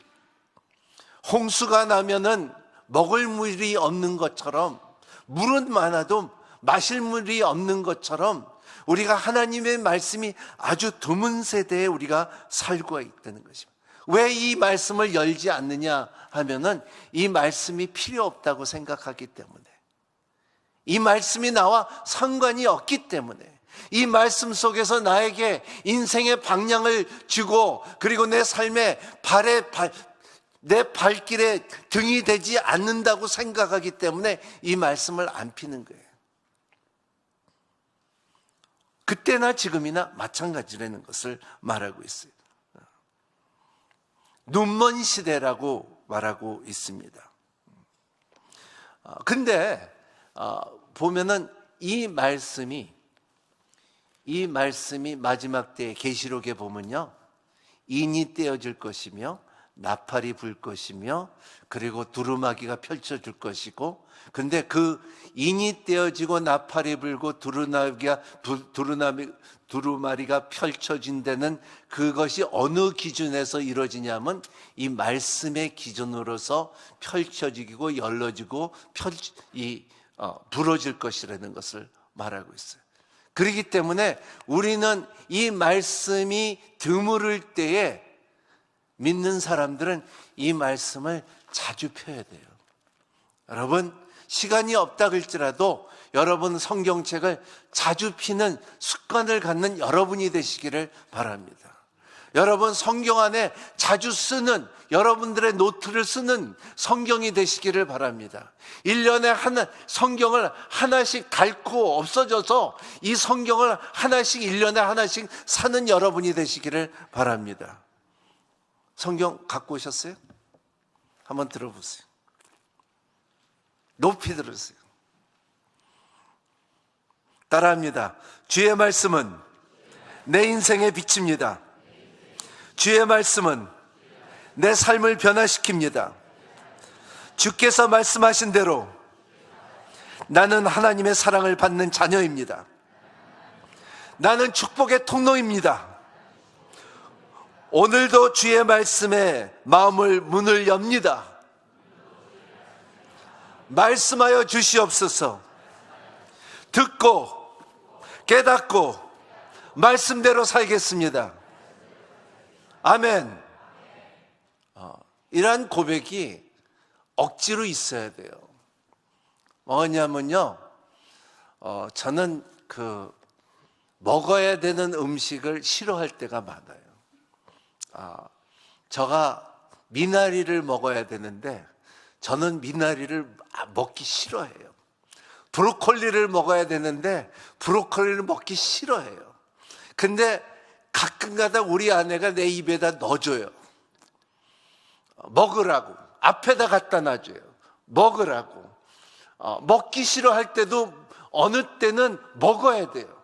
홍수가 나면은 먹을 물이 없는 것처럼, 물은 많아도 마실 물이 없는 것처럼 우리가 하나님의 말씀이 아주 드문 세대에 우리가 살고 있다는 것입니다. 왜 이 말씀을 열지 않느냐 하면은 이 말씀이 필요 없다고 생각하기 때문에, 이 말씀이 나와 상관이 없기 때문에, 이 말씀 속에서 나에게 인생의 방향을 주고, 그리고 내 삶의 내 발길에 등이 되지 않는다고 생각하기 때문에 이 말씀을 안 피는 거예요. 그때나 지금이나 마찬가지라는 것을 말하고 있어요. 눈먼 시대라고 말하고 있습니다. 근데 보면은 이 말씀이 마지막 때에 계시록에 보면요, 인이 떼어질 것이며 나팔이 불 것이며 그리고 두루마기가 펼쳐질 것이고, 근데 그 인이 떼어지고 나팔이 불고 두루마리가 펼쳐진 데는 그것이 어느 기준에서 이루어지냐면 이 말씀의 기준으로서 펼쳐지고 열려지고 부러질 것이라는 것을 말하고 있어요. 그렇기 때문에 우리는 이 말씀이 드물을 때에 믿는 사람들은 이 말씀을 자주 펴야 돼요. 여러분, 시간이 없다 할지라도 여러분 성경책을 자주 피는 습관을 갖는 여러분이 되시기를 바랍니다. 여러분 성경 안에 자주 쓰는, 여러분들의 노트를 쓰는 성경이 되시기를 바랍니다. 1년에 성경을 하나씩 닳고 없어져서 이 성경을 하나씩 1년에 하나씩 사는 여러분이 되시기를 바랍니다. 성경 갖고 오셨어요? 한번 들어보세요. 높이 들으세요. 따라합니다. 주의 말씀은 내 인생의 빛입니다. 주의 말씀은 내 삶을 변화시킵니다. 주께서 말씀하신 대로 나는 하나님의 사랑을 받는 자녀입니다. 나는 축복의 통로입니다. 오늘도 주의 말씀에 문을 엽니다. 말씀하여 주시옵소서. 듣고 깨닫고 말씀대로 살겠습니다. 아멘. 이러한 고백이 억지로 있어야 돼요. 뭐냐면요, 저는 먹어야 되는 음식을 싫어할 때가 많아요. 제가 미나리를 먹어야 되는데 저는 미나리를 먹기 싫어해요. 브로콜리를 먹어야 되는데 브로콜리를 먹기 싫어해요. 근데 가끔가다 우리 아내가 내 입에다 넣어줘요. 먹으라고. 앞에다 갖다 놔줘요. 먹으라고. 먹기 싫어할 때도 어느 때는 먹어야 돼요.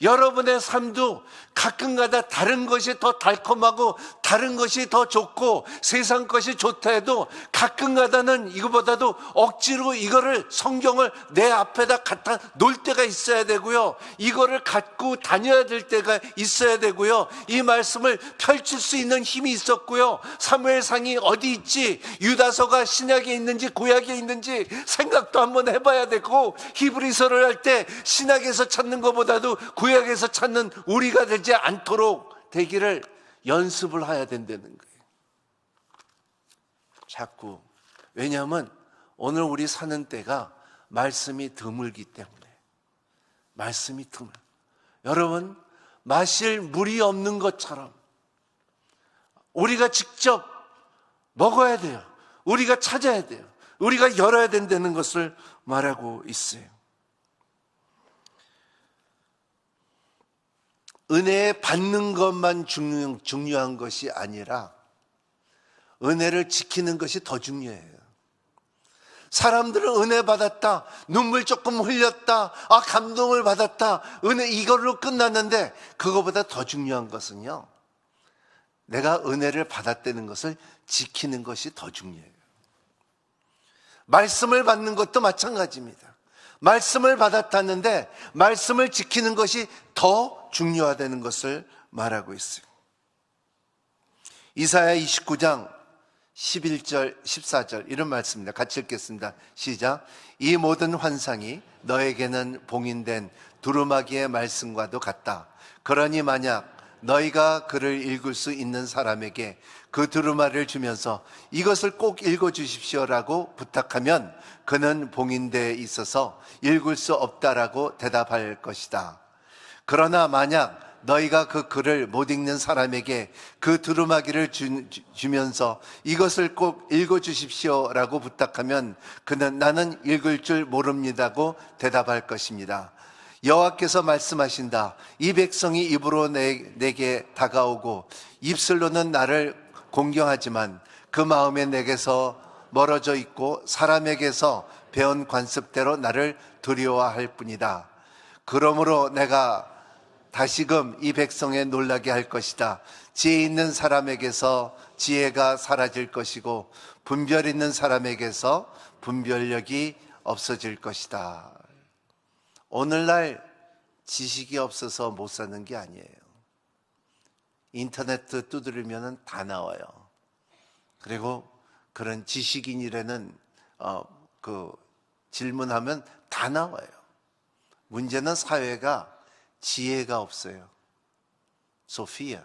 여러분의 삶도 가끔가다 다른 것이 더 달콤하고 다른 것이 더 좋고 세상 것이 좋다 해도 가끔가다는 이거보다도 억지로 이거를 성경을 내 앞에다 갖다 놓을 때가 있어야 되고요, 이거를 갖고 다녀야 될 때가 있어야 되고요, 이 말씀을 펼칠 수 있는 힘이 있었고요, 사무엘상이 어디 있지, 유다서가 신약에 있는지 구약에 있는지 생각도 한번 해봐야 되고, 히브리서를 할 때 신약에서 찾는 것보다도 구약에서 찾는 우리가 되지 않도록 되기를 연습을 해야 된다는 거예요. 자꾸. 왜냐하면 오늘 우리 사는 때가 말씀이 드물기 때문에. 말씀이 드물. 여러분, 마실 물이 없는 것처럼 우리가 직접 먹어야 돼요. 우리가 찾아야 돼요. 우리가 열어야 된다는 것을 말하고 있어요. 은혜 받는 것만 중요한 것이 아니라 은혜를 지키는 것이 더 중요해요. 사람들은 은혜 받았다, 눈물 조금 흘렸다, 감동을 받았다, 은혜 이걸로 끝났는데, 그거보다 더 중요한 것은요, 내가 은혜를 받았다는 것을 지키는 것이 더 중요해요. 말씀을 받는 것도 마찬가지입니다. 말씀을 받았다는데 말씀을 지키는 것이 더 중요하다는 것을 말하고 있어요. 이사야 29장 11절 14절 이런 말씀입니다. 같이 읽겠습니다. 시작. 이 모든 환상이 너에게는 봉인된 두루마기의 말씀과도 같다. 그러니 만약 너희가 글을 읽을 수 있는 사람에게 그 두루마리를 주면서 이것을 꼭 읽어주십시오라고 부탁하면 그는 봉인되어 있어서 읽을 수 없다라고 대답할 것이다. 그러나 만약 너희가 그 글을 못 읽는 사람에게 그 두루마기를 주면서 이것을 꼭 읽어주십시오라고 부탁하면 그는 나는 읽을 줄 모릅니다고 대답할 것입니다. 여호와께서 말씀하신다. 이 백성이 입으로 내게 다가오고 입술로는 나를 공경하지만 그 마음에 내게서 멀어져 있고 사람에게서 배운 관습대로 나를 두려워할 뿐이다. 그러므로 내가 다시금 이 백성에 놀라게 할 것이다. 지혜 있는 사람에게서 지혜가 사라질 것이고 분별 있는 사람에게서 분별력이 없어질 것이다. 오늘날 지식이 없어서 못 사는 게 아니에요. 인터넷 두드리면 다 나와요. 그리고 그런 지식인이라는 질문하면 다 나와요. 문제는 사회가 지혜가 없어요. 소피아.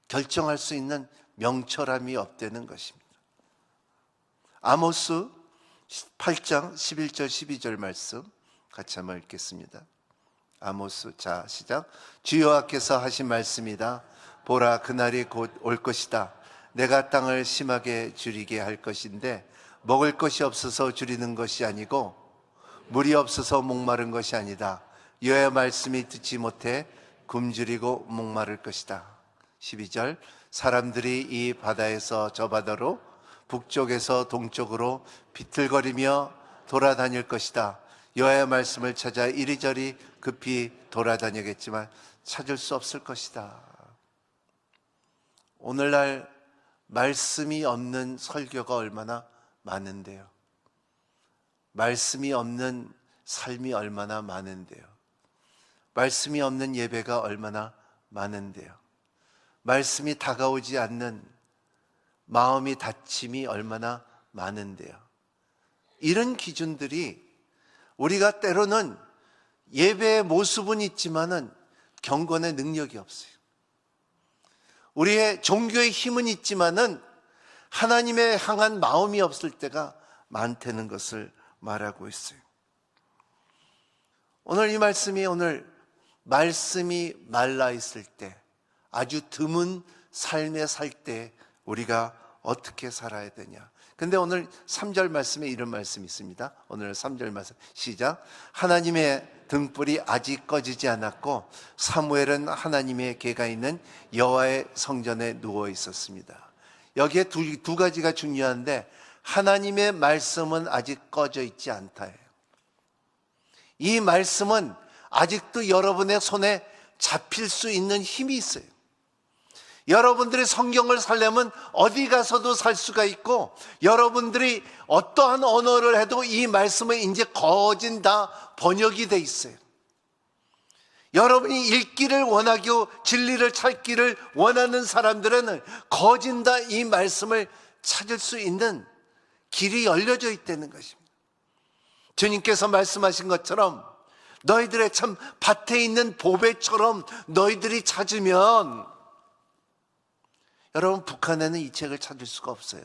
결정할 수 있는 명철함이 없다는 것입니다. 아모스 8장 11절 12절 말씀 같이 한번 읽겠습니다. 아모스, 자 시작. 주 여호와께서 하신 말씀이다. 보라, 그날이 곧 올 것이다. 내가 땅을 심하게 줄이게 할 것인데 먹을 것이 없어서 줄이는 것이 아니고 물이 없어서 목마른 것이 아니다. 여호와의 말씀이 듣지 못해 굶주리고 목마를 것이다. 12절. 사람들이 이 바다에서 저 바다로 북쪽에서 동쪽으로 비틀거리며 돌아다닐 것이다. 여호와의 말씀을 찾아 이리저리 급히 돌아다니겠지만 찾을 수 없을 것이다. 오늘날 말씀이 없는 설교가 얼마나 많은데요. 말씀이 없는 삶이 얼마나 많은데요. 말씀이 없는 예배가 얼마나 많은데요. 말씀이 다가오지 않는 마음이 닫힘이 얼마나 많은데요. 이런 기준들이 우리가 때로는 예배의 모습은 있지만은 경건의 능력이 없어요. 우리의 종교의 힘은 있지만은 하나님의 향한 마음이 없을 때가 많다는 것을 말하고 있어요. 오늘 이 말씀이 말씀이 말라 있을 때, 아주 드문 삶에 살 때 우리가 어떻게 살아야 되냐. 근데 오늘 3절 말씀에 이런 말씀이 있습니다. 오늘 3절 말씀 시작. 하나님의 등불이 아직 꺼지지 않았고 사무엘은 하나님의 계가 있는 여호와의 성전에 누워 있었습니다. 여기에 두 가지가 중요한데, 하나님의 말씀은 아직 꺼져 있지 않다예요. 이 말씀은 아직도 여러분의 손에 잡힐 수 있는 힘이 있어요. 여러분들이 성경을 살려면 어디 가서도 살 수가 있고, 여러분들이 어떠한 언어를 해도 이 말씀은 이제 거진 다 번역이 돼 있어요. 여러분이 읽기를 원하고 진리를 찾기를 원하는 사람들은 거진 다 이 말씀을 찾을 수 있는 길이 열려져 있다는 것입니다. 주님께서 말씀하신 것처럼 너희들의 참 밭에 있는 보배처럼 너희들이 찾으면, 여러분 북한에는 이 책을 찾을 수가 없어요.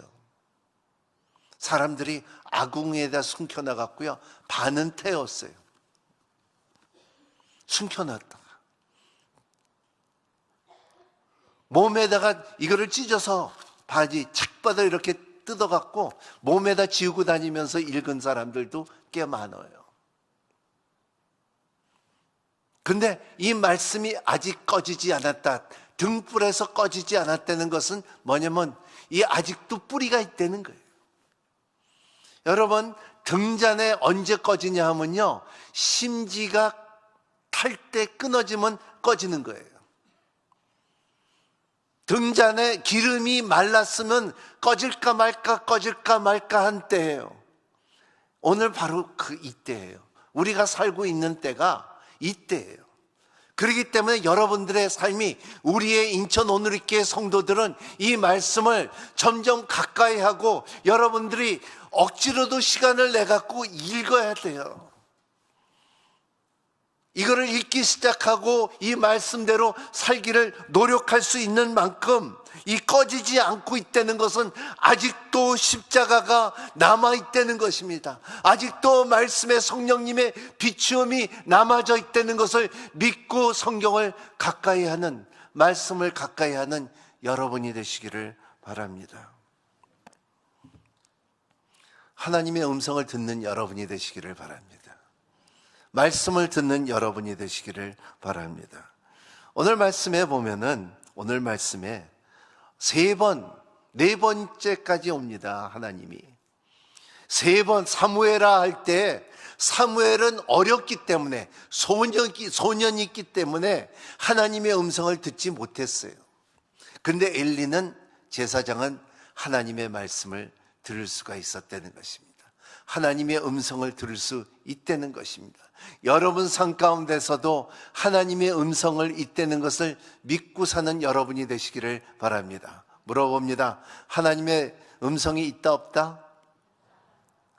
사람들이 아궁이에다 숨겨놔갔고요, 반은 태웠어요. 숨겨놨다가 몸에다가 이거를 찢어서 바지 책바다 이렇게 뜯어갖고 몸에다 지우고 다니면서 읽은 사람들도 꽤 많아요. 근데 이 말씀이 아직 꺼지지 않았다, 등불에서 꺼지지 않았다는 것은 뭐냐면 이 아직도 뿌리가 있다는 거예요. 여러분, 등잔에 언제 꺼지냐 하면요, 심지가 탈 때 끊어지면 꺼지는 거예요. 등잔에 기름이 말랐으면 꺼질까 말까 한 때예요. 오늘 바로 이때예요. 우리가 살고 있는 때가 이때예요. 그렇기 때문에 여러분들의 삶이, 우리의 인천 오늘있게 성도들은 이 말씀을 점점 가까이 하고 여러분들이 억지로도 시간을 내갖고 읽어야 돼요. 이거를 읽기 시작하고 이 말씀대로 살기를 노력할 수 있는 만큼 이 꺼지지 않고 있다는 것은 아직도 십자가가 남아있다는 것입니다. 아직도 말씀의 성령님의 비추음이 남아져 있다는 것을 믿고 성경을 가까이 하는, 말씀을 가까이 하는 여러분이 되시기를 바랍니다. 하나님의 음성을 듣는 여러분이 되시기를 바랍니다. 말씀을 듣는 여러분이 되시기를 바랍니다. 오늘 말씀에 보면은 오늘 말씀에 네 번째까지 옵니다. 하나님이 세 번 사무엘아 할 때 사무엘은 어렸기 때문에 소년이 있기 때문에 하나님의 음성을 듣지 못했어요. 근데 엘리는 제사장은 하나님의 말씀을 들을 수가 있었다는 것입니다. 하나님의 음성을 들을 수 있다는 것입니다. 여러분 삶 가운데서도 하나님의 음성을 있다는 것을 믿고 사는 여러분이 되시기를 바랍니다. 물어봅니다. 하나님의 음성이 있다 없다?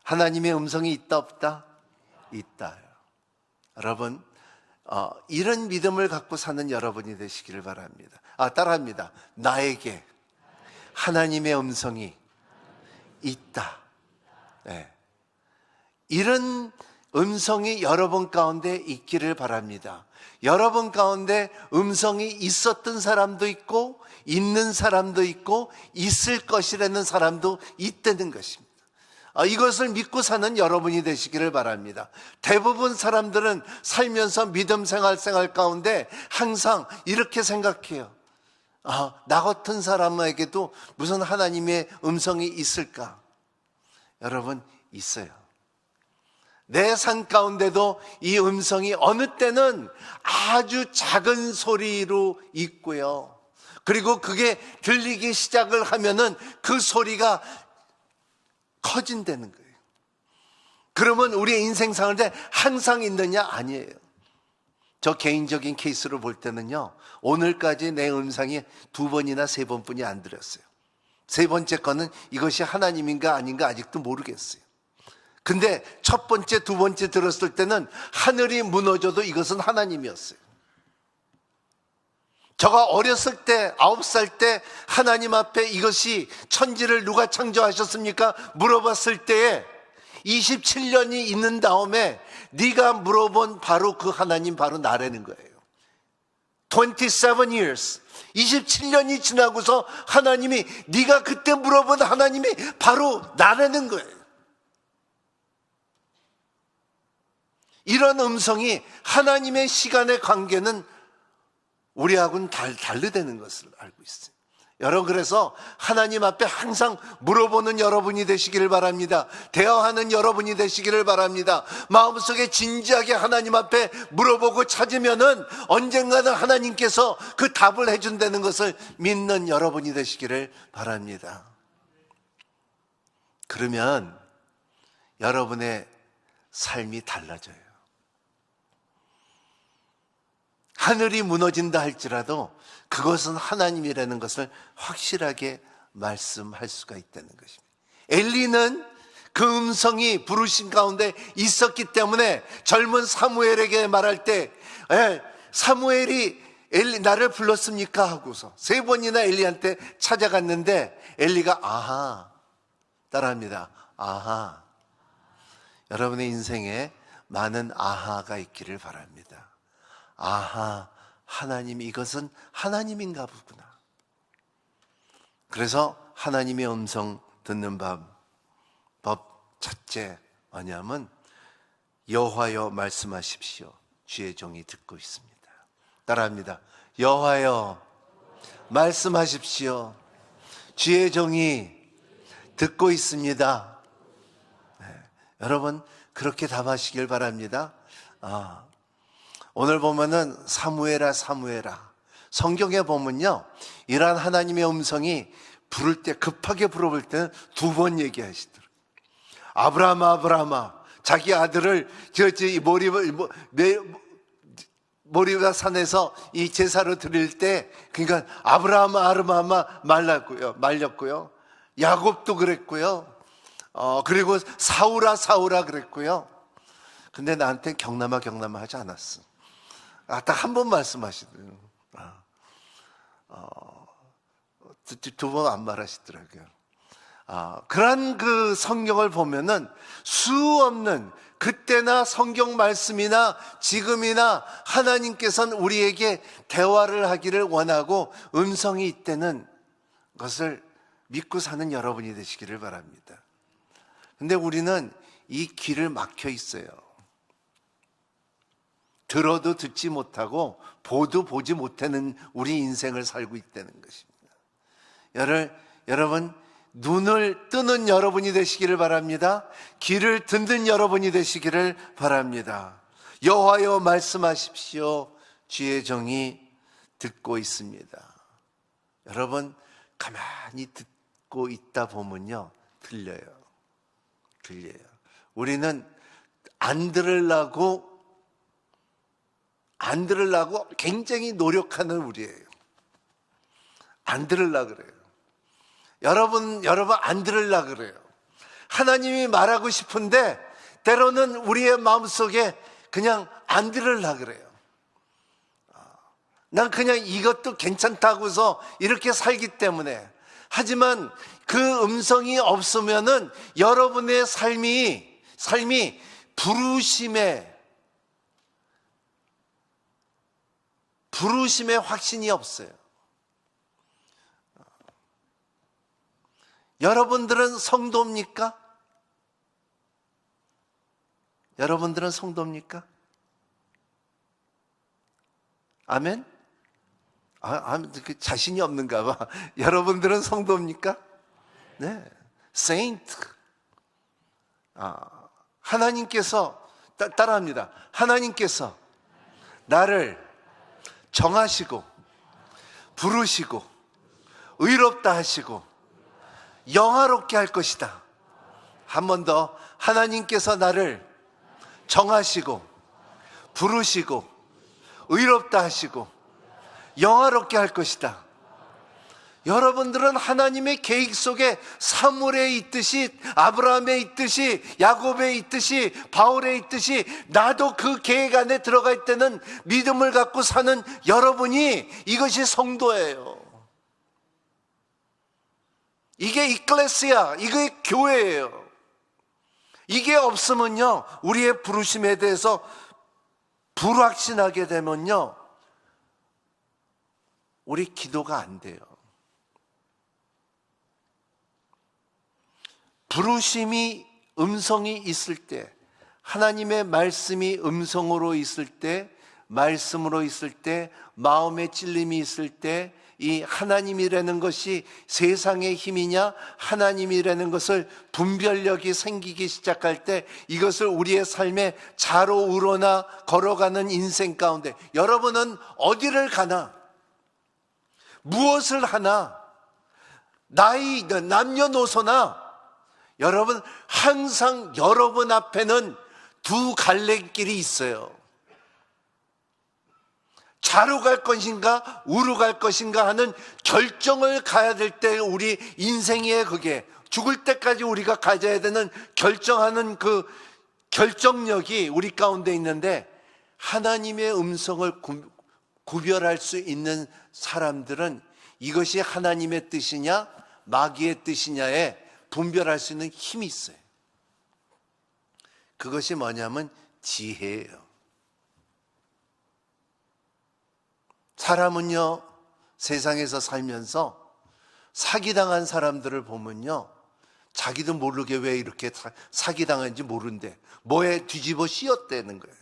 하나님의 음성이 있다 없다? 있다요. 여러분, 이런 믿음을 갖고 사는 여러분이 되시기를 바랍니다. 따라합니다. 나에게 하나님의 음성이 있다. 네. 이런 음성이 여러분 가운데 있기를 바랍니다. 여러분 가운데 음성이 있었던 사람도 있고 있는 사람도 있고 있을 것이라는 사람도 있다는 것입니다. 이것을 믿고 사는 여러분이 되시기를 바랍니다. 대부분 사람들은 살면서 믿음 생활 가운데 항상 이렇게 생각해요. 나 같은 사람에게도 무슨 하나님의 음성이 있을까? 여러분, 있어요. 내 삶 가운데도 이 음성이 어느 때는 아주 작은 소리로 있고요. 그리고 그게 들리기 시작을 하면은 그 소리가 커진다는 거예요. 그러면 우리의 인생 사는데 항상 있느냐? 아니에요. 저 개인적인 케이스로 볼 때는요, 오늘까지 내 음성이 2번이나 3번뿐이 안 들었어요. 세 번째 거는 이것이 하나님인가 아닌가 아직도 모르겠어요. 근데 첫 번째, 두 번째 들었을 때는 하늘이 무너져도 이것은 하나님이었어요. 저가 어렸을 때 9살 때 하나님 앞에 이것이 천지를 누가 창조하셨습니까? 물어봤을 때에 27년이 있는 다음에 네가 물어본 바로 그 하나님 바로 나라는 거예요. 27 years 27년이 지나고서 하나님이 네가 그때 물어본 하나님이 바로 나라는 거예요. 이런 음성이 하나님의 시간의 관계는 우리하고는 다르다는 것을 알고 있어요. 여러분, 그래서 하나님 앞에 항상 물어보는 여러분이 되시기를 바랍니다. 대화하는 여러분이 되시기를 바랍니다. 마음속에 진지하게 하나님 앞에 물어보고 찾으면은 언젠가는 하나님께서 그 답을 해준다는 것을 믿는 여러분이 되시기를 바랍니다. 그러면 여러분의 삶이 달라져요. 하늘이 무너진다 할지라도 그것은 하나님이라는 것을 확실하게 말씀할 수가 있다는 것입니다. 엘리는 그 음성이 부르신 가운데 있었기 때문에 젊은 사무엘에게 말할 때 사무엘이 엘리 나를 불렀습니까? 하고서 3번이나 엘리한테 찾아갔는데 엘리가 아하, 따라합니다. 아하. 여러분의 인생에 많은 아하가 있기를 바랍니다. 아하, 하나님, 이것은 하나님인가 보구나. 그래서 하나님의 음성 듣는 법 첫째 뭐냐면 여호와여 말씀하십시오. 주의 종이 듣고 있습니다. 따라합니다. 여호와여 말씀하십시오. 주의 종이 듣고 있습니다. 네, 여러분 그렇게 답하시길 바랍니다. 오늘 보면은 사무엘아 성경에 보면요, 이러한 하나님의 음성이 부를 때, 급하게 부를 때는 2번 얘기하시더라고요. 아브라함아 자기 아들을 모리바 산에서 이 제사로 드릴 때, 그러니까 아브라함아 말렸고요. 야곱도 그랬고요. 그리고 사울아 그랬고요. 근데 나한테 경남아 하지 않았어. 딱 한 번 말씀하시더라고요. 2번 안 말하시더라고요. 그런 그 성경을 보면은 수 없는, 그때나 성경 말씀이나 지금이나 하나님께서는 우리에게 대화를 하기를 원하고 음성이 있다는 것을 믿고 사는 여러분이 되시기를 바랍니다. 근데 우리는 이 길을 막혀 있어요. 들어도 듣지 못하고 보도 보지 못하는 우리 인생을 살고 있다는 것입니다. 여러분, 눈을 뜨는 여러분이 되시기를 바랍니다. 귀를 듣는 여러분이 되시기를 바랍니다. 여호와여 말씀하십시오. 주의 종이 듣고 있습니다. 여러분, 가만히 듣고 있다 보면요, 들려요. 우리는 안 들으려고 굉장히 노력하는 우리예요. 안 들으려고 그래요. 여러분 안 들으려고 그래요. 하나님이 말하고 싶은데 때로는 우리의 마음속에 그냥 안 들으려고 그래요. 난 그냥 이것도 괜찮다고서 이렇게 살기 때문에. 하지만 그 음성이 없으면은 여러분의 삶이 부르심의 확신이 없어요. 여러분들은 성도입니까? 여러분들은 성도입니까? 아멘? 자신이 없는가 봐. 여러분들은 성도입니까? 네. 세인트. 하나님께서 따라합니다. 하나님께서 나를 정하시고 부르시고 의롭다 하시고 영화롭게 할 것이다. 한 번 더. 하나님께서 나를 정하시고 부르시고 의롭다 하시고 영화롭게 할 것이다. 여러분들은 하나님의 계획 속에 사무엘에 있듯이, 아브라함에 있듯이, 야곱에 있듯이, 바울에 있듯이 나도 그 계획 안에 들어가 있다는 믿음을 갖고 사는 여러분이, 이것이 성도예요. 이게 이클레시아, 이게 교회예요. 이게 없으면요, 우리의 부르심에 대해서 불확신하게 되면요, 우리 기도가 안 돼요. 부르심이, 음성이 있을 때, 하나님의 말씀이 음성으로 있을 때, 말씀으로 있을 때, 마음의 찔림이 있을 때, 이 하나님이라는 것이 세상의 힘이냐 하나님이라는 것을 분별력이 생기기 시작할 때, 이것을 우리의 삶에 좌로 우로나 걸어가는 인생 가운데, 여러분은 어디를 가나, 무엇을 하나, 나이, 남녀노소나, 여러분 항상 여러분 앞에는 두 갈래길이 있어요. 좌로 갈 것인가 우로 갈 것인가 하는 결정을 가야 될 때, 우리 인생의 그게 죽을 때까지 우리가 가져야 되는 결정하는 그 결정력이 우리 가운데 있는데, 하나님의 음성을 구별할 수 있는 사람들은 이것이 하나님의 뜻이냐 마귀의 뜻이냐에 분별할 수 있는 힘이 있어요. 그것이 뭐냐면 지혜예요. 사람은요, 세상에서 살면서 사기당한 사람들을 보면요, 자기도 모르게 왜 이렇게 사기당한지 모른대. 뭐에 뒤집어 씌웠다는 거예요.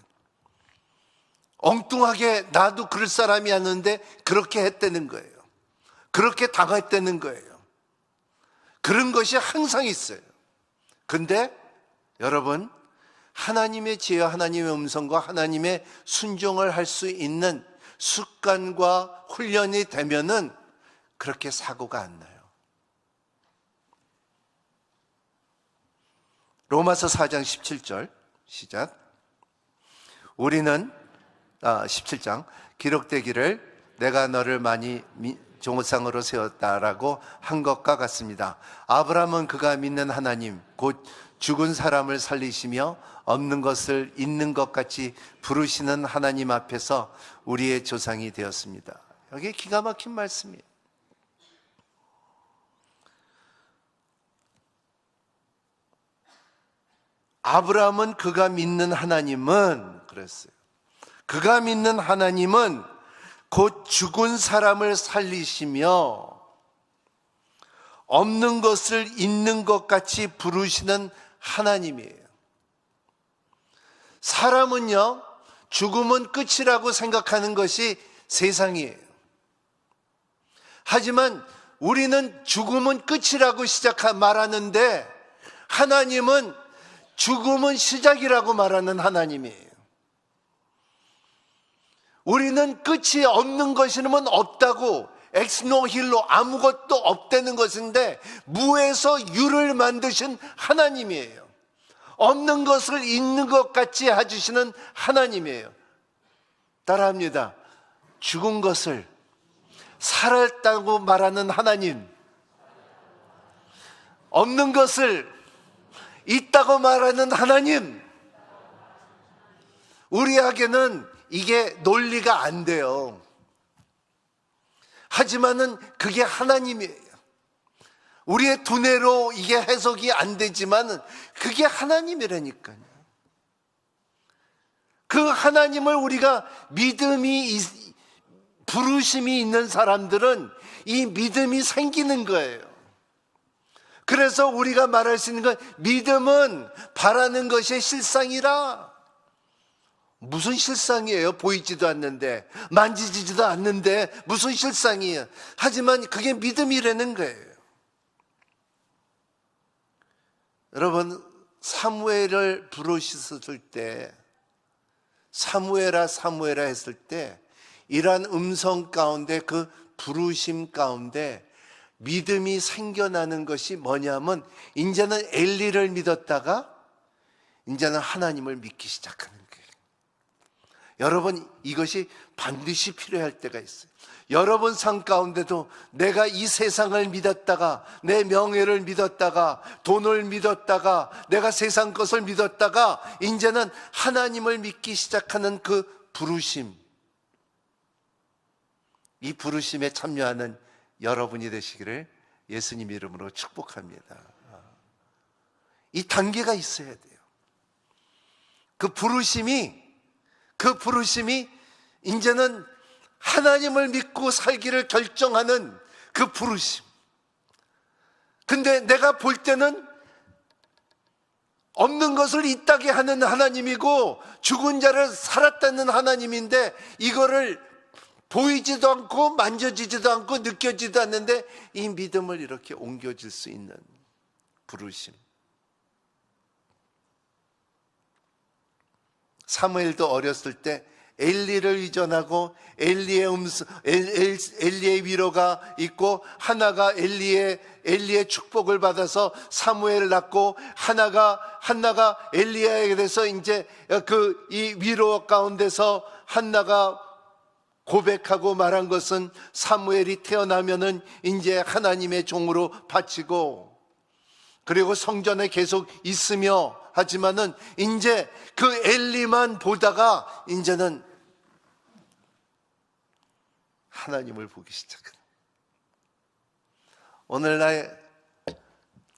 엉뚱하게 나도 그럴 사람이 아닌데 그렇게 했다는 거예요. 그렇게 당했다는 거예요. 그런 것이 항상 있어요. 근데 여러분, 하나님의 지혜와 하나님의 음성과 하나님의 순종을 할 수 있는 습관과 훈련이 되면은 그렇게 사고가 안 나요. 로마서 4장 17절 시작. 우리는 17장 기록되기를 내가 너를 많이 조상으로 세웠다라고 한 것과 같습니다. 아브라함은 그가 믿는 하나님 곧 죽은 사람을 살리시며 없는 것을 있는 것 같이 부르시는 하나님 앞에서 우리의 조상이 되었습니다. 여기 기가 막힌 말씀이에요. 아브라함은 그가 믿는 하나님은 그랬어요. 그가 믿는 하나님은 곧 죽은 사람을 살리시며 없는 것을 있는 것 같이 부르시는 하나님이에요. 사람은요, 죽음은 끝이라고 생각하는 것이 세상이에요. 하지만 우리는 죽음은 끝이라고 말하는데 하나님은 죽음은 시작이라고 말하는 하나님이에요. 우리는 끝이 없는 것이면 없다고, 엑스노힐로 아무것도 없다는 것인데 무에서 유를 만드신 하나님이에요. 없는 것을 있는 것 같이 해주시는 하나님이에요. 따라합니다. 죽은 것을 살았다고 말하는 하나님, 없는 것을 있다고 말하는 하나님. 우리에게는 이게 논리가 안 돼요. 하지만은 그게 하나님이에요. 우리의 두뇌로 이게 해석이 안 되지만은 그게 하나님이라니까요. 그 하나님을 우리가 부르심이 있는 사람들은 이 믿음이 생기는 거예요. 그래서 우리가 말할 수 있는 건 믿음은 바라는 것이 실상이라. 무슨 실상이에요? 보이지도 않는데, 만지지도 않는데 무슨 실상이에요? 하지만 그게 믿음이라는 거예요. 여러분, 사무엘을 부르셨을 때, 사무엘아 사무엘아 했을 때 이러한 음성 가운데, 그 부르심 가운데 믿음이 생겨나는 것이 뭐냐면, 이제는 엘리를 믿었다가 이제는 하나님을 믿기 시작하는 거예요. 여러분, 이것이 반드시 필요할 때가 있어요. 여러분 삶 가운데도 내가 이 세상을 믿었다가, 내 명예를 믿었다가, 돈을 믿었다가, 내가 세상 것을 믿었다가 이제는 하나님을 믿기 시작하는 그 부르심, 이 부르심에 참여하는 여러분이 되시기를 예수님 이름으로 축복합니다. 이 단계가 있어야 돼요. 그 부르심이 이제는 하나님을 믿고 살기를 결정하는 그 부르심. 근데 내가 볼 때는 없는 것을 있다게 하는 하나님이고 죽은 자를 살았다는 하나님인데, 이거를 보이지도 않고 만져지지도 않고 느껴지도 않는데 이 믿음을 이렇게 옮겨질 수 있는 부르심. 사무엘도 어렸을 때 엘리를 의존하고 엘리의 위로가 있고, 하나가 엘리의 축복을 받아서 사무엘을 낳고, 한나가 엘리야에게 대해서 이제 이 위로 가운데서 한나가 고백하고 말한 것은, 사무엘이 태어나면은 이제 하나님의 종으로 바치고, 그리고 성전에 계속 있으며, 하지만은 이제 그 엘리만 보다가 이제는 하나님을 보기 시작하는. 오늘날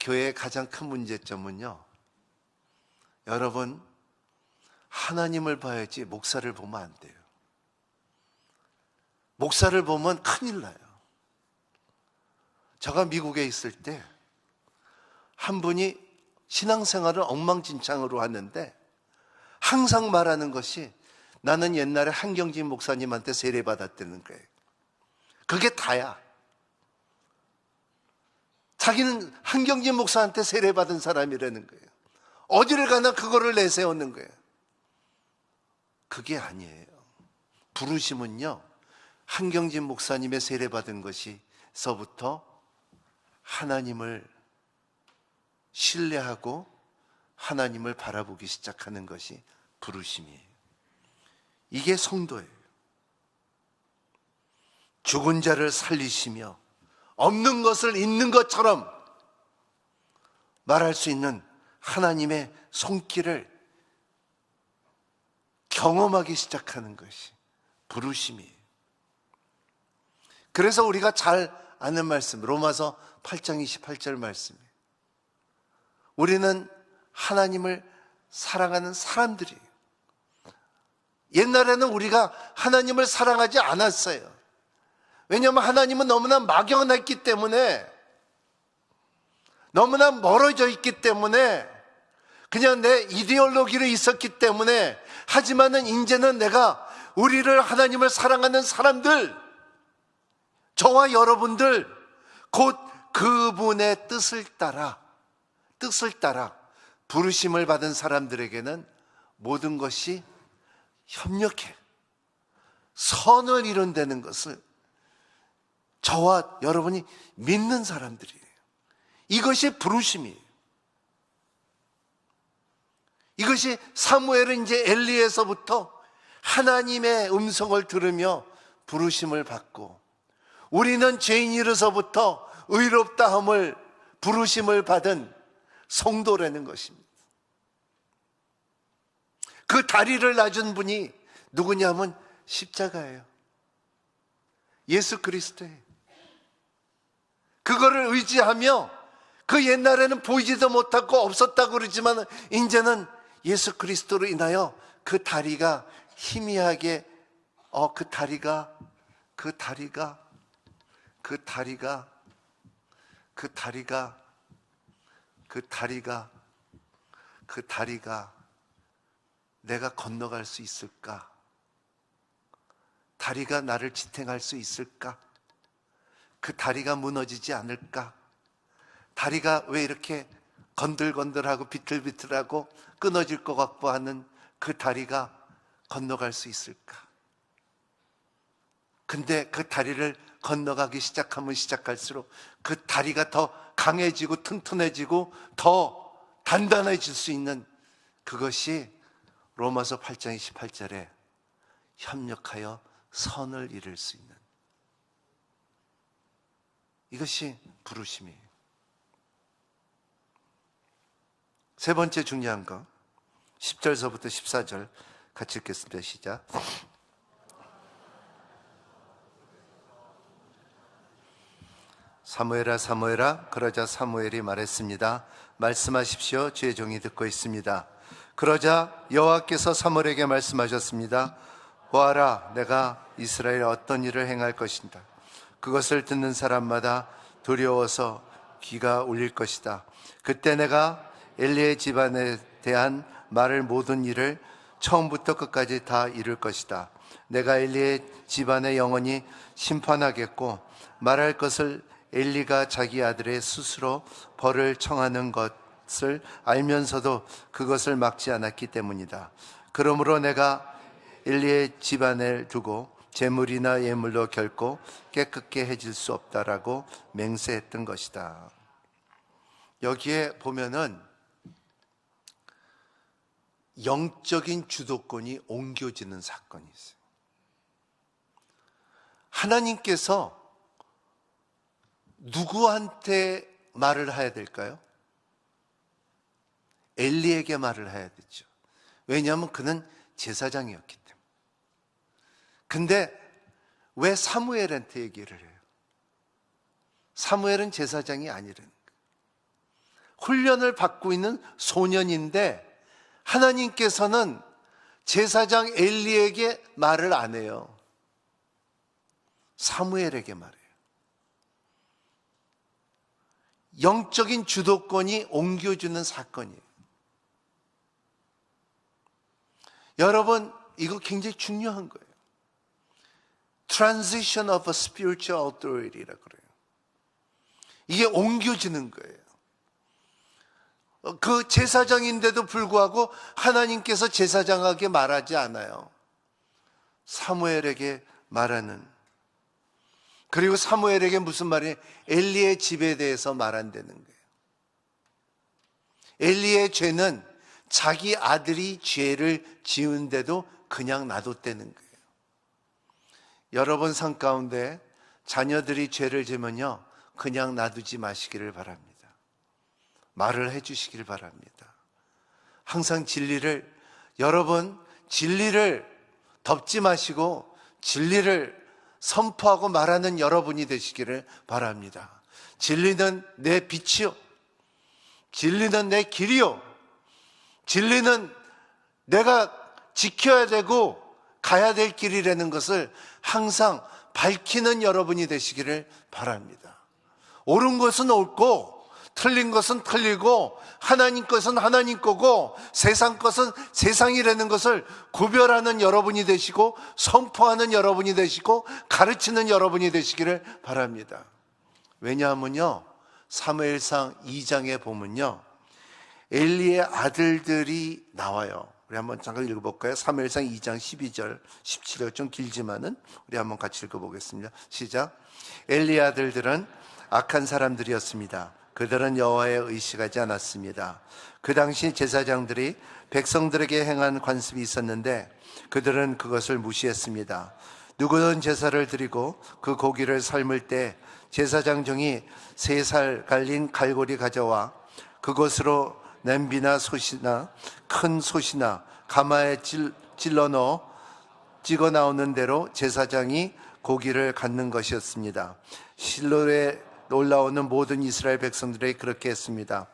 교회의 가장 큰 문제점은요, 여러분, 하나님을 봐야지 목사를 보면 안 돼요. 목사를 보면 큰일 나요. 제가 미국에 있을 때 한 분이 신앙생활을 엉망진창으로 하는데 항상 말하는 것이, 나는 옛날에 한경진 목사님한테 세례받았다는 거예요. 그게 다야. 자기는 한경진 목사한테 세례받은 사람이라는 거예요. 어디를 가나 그거를 내세우는 거예요. 그게 아니에요. 부르심은요, 한경진 목사님의 세례받은 것이서부터 하나님을 신뢰하고 하나님을 바라보기 시작하는 것이 부르심이에요. 이게 성도예요. 죽은 자를 살리시며 없는 것을 있는 것처럼 말할 수 있는 하나님의 손길을 경험하기 시작하는 것이 부르심이에요. 그래서 우리가 잘 아는 말씀, 로마서 8장 28절 말씀이에요. 우리는 하나님을 사랑하는 사람들이에요. 옛날에는 우리가 하나님을 사랑하지 않았어요. 왜냐하면 하나님은 너무나 막연했기 때문에, 너무나 멀어져 있기 때문에 그냥 내 이데올로기로 있었기 때문에, 하지만은 이제는 내가 우리를, 하나님을 사랑하는 사람들, 저와 여러분들, 곧 그분의 뜻을 따라 부르심을 받은 사람들에게는 모든 것이 협력해 선을 이룬다는 것을 저와 여러분이 믿는 사람들이에요. 이것이 부르심이에요. 이것이 사무엘은 이제 엘리에서부터 하나님의 음성을 들으며 부르심을 받고, 우리는 죄인이로서부터 의롭다함을 부르심을 받은 성도라는 것입니다. 그 다리를 놔준 분이 누구냐면 십자가예요. 예수 그리스도예요. 그거를 의지하며, 그 옛날에는 보이지도 못하고 없었다고 그러지만 이제는 예수 그리스도로 인하여 그 다리가 희미하게 그 다리가 내가 건너갈 수 있을까? 다리가 나를 지탱할 수 있을까? 그 다리가 무너지지 않을까? 다리가 왜 이렇게 건들건들하고 비틀비틀하고 끊어질 것 같고 하는 그 다리가 건너갈 수 있을까? 근데 그 다리를 건너가기 시작하면 시작할수록 그 다리가 더 강해지고 튼튼해지고 더 단단해질 수 있는, 그것이 로마서 8장 28절에 협력하여 선을 이룰 수 있는, 이것이 부르심이에요. 세 번째 중요한 거, 10절서부터 14절 같이 읽겠습니다. 시작. 사무엘아 사무엘아, 그러자 사무엘이 말했습니다. 말씀하십시오. 주의 종이 듣고 있습니다. 그러자 여호와께서 사무엘에게 말씀하셨습니다. 보아라, 내가 이스라엘에 어떤 일을 행할 것인가. 그것을 듣는 사람마다 두려워서 귀가 울릴 것이다. 그때 내가 엘리의 집안에 대한 말을 모든 일을 처음부터 끝까지 다 이룰 것이다. 내가 엘리의 집안에 영원히 심판하겠고, 말할 것을 엘리가 자기 아들의 스스로 벌을 청하는 것을 알면서도 그것을 막지 않았기 때문이다. 그러므로 내가 엘리의 집안을 두고 재물이나 예물로 결코 깨끗게 해질 수 없다라고 맹세했던 것이다. 여기에 보면은 영적인 주도권이 옮겨지는 사건이 있어요. 하나님께서 누구한테 말을 해야 될까요? 엘리에게 말을 해야 되죠. 왜냐하면 그는 제사장이었기 때문에. 근데 왜 사무엘한테 얘기를 해요? 사무엘은 제사장이 아니라는 거예요. 훈련을 받고 있는 소년인데 하나님께서는 제사장 엘리에게 말을 안 해요. 사무엘에게 말해요. 영적인 주도권이 옮겨주는 사건이에요. 여러분, 이거 굉장히 중요한 거예요. Transition of a spiritual authority라고 그래요. 이게 옮겨지는 거예요. 그 제사장인데도 불구하고 하나님께서 제사장에게 말하지 않아요. 사무엘에게 말하는. 그리고 사무엘에게 무슨 말이에요? 엘리의 집에 대해서 말한다는 거예요. 엘리의 죄는 자기 아들이 죄를 지은데도 그냥 놔뒀다는 거예요. 여러분 삶 가운데 자녀들이 죄를 지면요, 그냥 놔두지 마시기를 바랍니다. 말을 해주시길 바랍니다. 항상 진리를, 여러분 진리를 덮지 마시고 진리를 선포하고 말하는 여러분이 되시기를 바랍니다. 진리는 내 빛이요, 진리는 내 길이요, 진리는 내가 지켜야 되고 가야 될 길이라는 것을 항상 밝히는 여러분이 되시기를 바랍니다. 옳은 것은 옳고 틀린 것은 틀리고 하나님 것은 하나님 거고 세상 것은 세상이라는 것을 구별하는 여러분이 되시고 선포하는 여러분이 되시고 가르치는 여러분이 되시기를 바랍니다. 왜냐하면요, 사무엘상 2장에 보면요, 엘리의 아들들이 나와요. 우리 한번 잠깐 읽어볼까요? 사무엘상 2장 12절 17절, 좀 길지만은 우리 한번 같이 읽어보겠습니다. 시작. 엘리의 아들들은 악한 사람들이었습니다. 그들은 여호와에 의식하지 않았습니다. 그 당시 제사장들이 백성들에게 행한 관습이 있었는데 그들은 그것을 무시했습니다. 누구든 제사를 드리고 그 고기를 삶을 때 제사장 중이 3살 갈린 갈고리 가져와 그것으로 냄비나 솥이나 큰 솥이나 가마에 찔러 넣어 찍어 나오는 대로 제사장이 고기를 갖는 것이었습니다. 실로에 올라오는 모든 이스라엘 백성들이 그렇게 했습니다.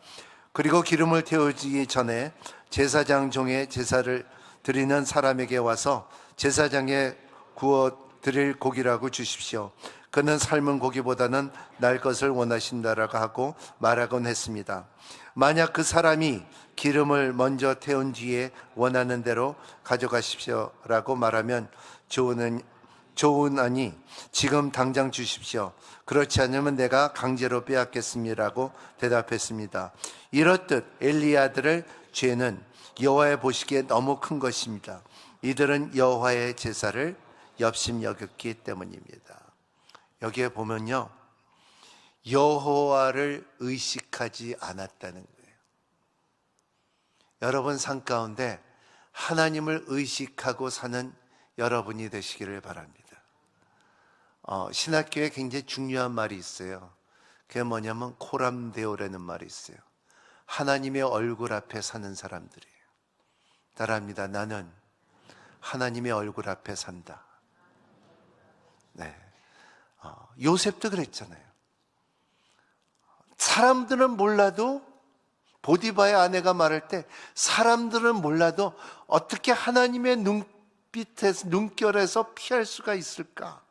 그리고 기름을 태우기 전에 제사장 종의 제사를 드리는 사람에게 와서 제사장에 구워 드릴 고기라고 주십시오. 그는 삶은 고기보다는 날 것을 원하신다라고 하고 말하곤 했습니다. 만약 그 사람이 기름을 먼저 태운 뒤에 원하는 대로 가져가십시오라고 말하면 좋으나니 지금 당장 주십시오. 그렇지 않으면 내가 강제로 빼앗겠습니다라고 대답했습니다. 이렇듯 엘리의 아들의 죄는 여호와의 보시기에 너무 큰 것입니다. 이들은 여호와의 제사를 엽심여겼기 때문입니다. 여기에 보면요, 여호와를 의식하지 않았다는 거예요. 여러분 삶 가운데 하나님을 의식하고 사는 여러분이 되시기를 바랍니다. 신학교에 굉장히 중요한 말이 있어요. 그게 뭐냐면 코람데오라는 말이 있어요. 하나님의 얼굴 앞에 사는 사람들이에요. 따라합니다. 나는 하나님의 얼굴 앞에 산다. 네. 요셉도 그랬잖아요. 사람들은 몰라도, 보디바의 아내가 말할 때 사람들은 몰라도 어떻게 하나님의 눈빛에서, 눈결에서 피할 수가 있을까?